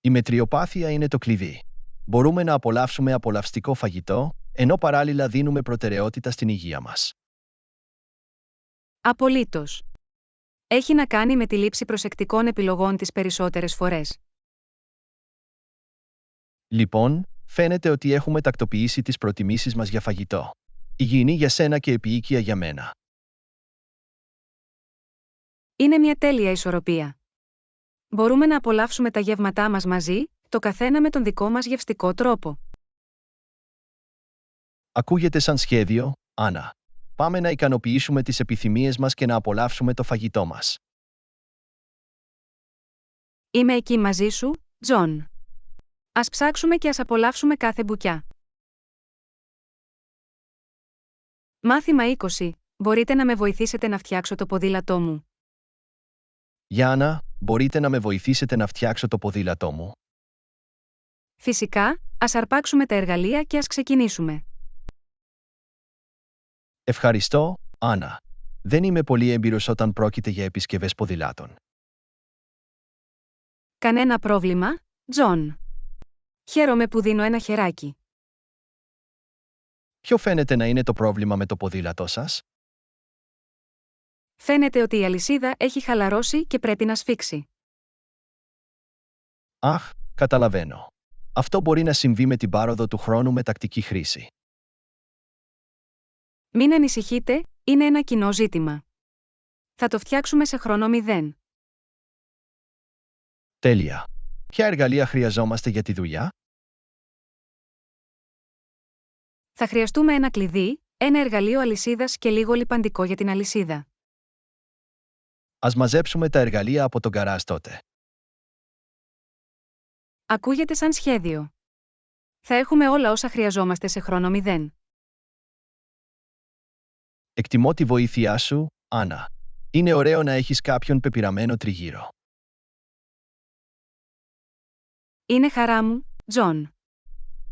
Η μετριοπάθεια είναι το κλειδί. Μπορούμε να απολαύσουμε απολαυστικό φαγητό, ενώ παράλληλα δίνουμε προτεραιότητα στην υγεία μας. Απολύτως. Έχει να κάνει με τη λήψη προσεκτικών επιλογών τις περισσότερες φορές. Λοιπόν, φαίνεται ότι έχουμε τακτοποιήσει τις προτιμήσεις μας για φαγητό. Υγιεινή για σένα και επίοικια για μένα. Είναι μια τέλεια ισορροπία. Μπορούμε να απολαύσουμε τα γεύματά μας μαζί, το καθένα με τον δικό μας γευστικό τρόπο. Ακούγεται σαν σχέδιο, Άννα. Πάμε να ικανοποιήσουμε τις επιθυμίες μας και να απολαύσουμε το φαγητό μας. Είμαι εκεί μαζί σου, Τζον. Ας ψάξουμε και ας απολαύσουμε κάθε μπουκιά. Μάθημα 20. Μπορείτε να με βοηθήσετε να φτιάξω το ποδήλατό μου? Γιάννα, μπορείτε να με βοηθήσετε να φτιάξω το ποδήλατό μου? Φυσικά, ας αρπάξουμε τα εργαλεία και ας ξεκινήσουμε. Ευχαριστώ, Άννα. Δεν είμαι πολύ έμπειρος όταν πρόκειται για επισκευές ποδηλάτων. Κανένα πρόβλημα, Τζον. Χαίρομαι που δίνω ένα χεράκι. Ποιο φαίνεται να είναι το πρόβλημα με το ποδήλατό σας? Φαίνεται ότι η αλυσίδα έχει χαλαρώσει και πρέπει να σφίξει. Αχ, καταλαβαίνω. Αυτό μπορεί να συμβεί με την πάροδο του χρόνου με τακτική χρήση. Μην ανησυχείτε, είναι ένα κοινό ζήτημα. Θα το φτιάξουμε σε χρόνο 0. Τέλεια. Ποια εργαλεία χρειαζόμαστε για τη δουλειά? Θα χρειαστούμε ένα κλειδί, ένα εργαλείο αλυσίδας και λίγο λιπαντικό για την αλυσίδα. Ας μαζέψουμε τα εργαλεία από τον γκαράζ τότε. Ακούγεται σαν σχέδιο. Θα έχουμε όλα όσα χρειαζόμαστε σε χρόνο 0. Εκτιμώ τη βοήθειά σου, Άννα. Είναι ωραίο να έχεις κάποιον πεπειραμένο τριγύρω. Είναι χαρά μου, Τζον.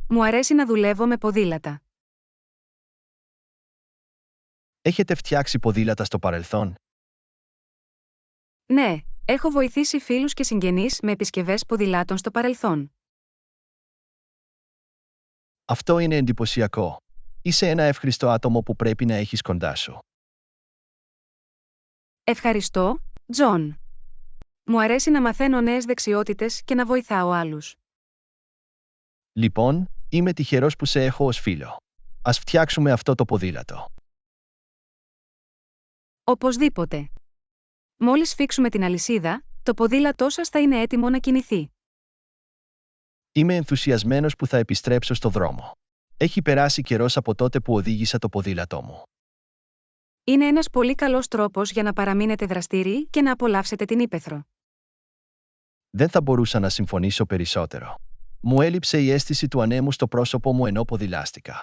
Μου αρέσει να δουλεύω με ποδήλατα. Έχετε φτιάξει ποδήλατα στο παρελθόν? Ναι, έχω βοηθήσει φίλους και συγγενείς με επισκευές ποδηλάτων στο παρελθόν. Αυτό είναι εντυπωσιακό. Είσαι ένα εύχριστο άτομο που πρέπει να έχεις κοντά σου. Ευχαριστώ, Τζον. Μου αρέσει να μαθαίνω νέες δεξιότητες και να βοηθάω άλλους. Λοιπόν, είμαι τυχερός που σε έχω ως φίλο. Ας φτιάξουμε αυτό το ποδήλατο. Οπωσδήποτε. Μόλις φίξουμε την αλυσίδα, το ποδήλατό σας θα είναι έτοιμο να κινηθεί. Είμαι ενθουσιασμένος που θα επιστρέψω στο δρόμο. Έχει περάσει καιρός από τότε που οδήγησα το ποδήλατό μου. Είναι ένας πολύ καλός τρόπος για να παραμείνετε δραστήριοι και να απολαύσετε την ύπαιθρο. Δεν θα μπορούσα να συμφωνήσω περισσότερο. Μου έλειψε η αίσθηση του ανέμου στο πρόσωπό μου ενώ ποδηλάστηκα.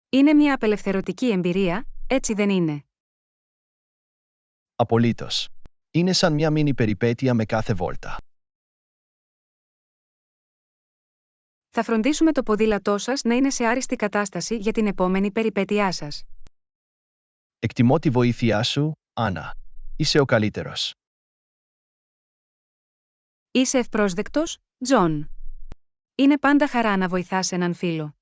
Είναι μια απελευθερωτική εμπειρία, έτσι δεν είναι? Απολύτως. Είναι σαν μια μίνι περιπέτεια με κάθε βόλτα. Θα φροντίσουμε το ποδήλατό σας να είναι σε άριστη κατάσταση για την επόμενη περιπέτειά σας. Εκτιμώ τη βοήθειά σου, Άννα. Είσαι ο καλύτερος. Είσαι ευπρόσδεκτος, Τζον. Είναι πάντα χαρά να βοηθάς έναν φίλο.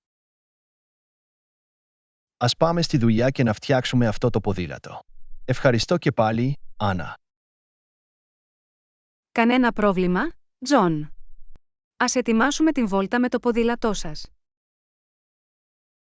Ας πάμε στη δουλειά και να φτιάξουμε αυτό το ποδήλατο. Ευχαριστώ και πάλι, Άννα. Κανένα πρόβλημα, Τζον. Ας ετοιμάσουμε την βόλτα με το ποδήλατό σας.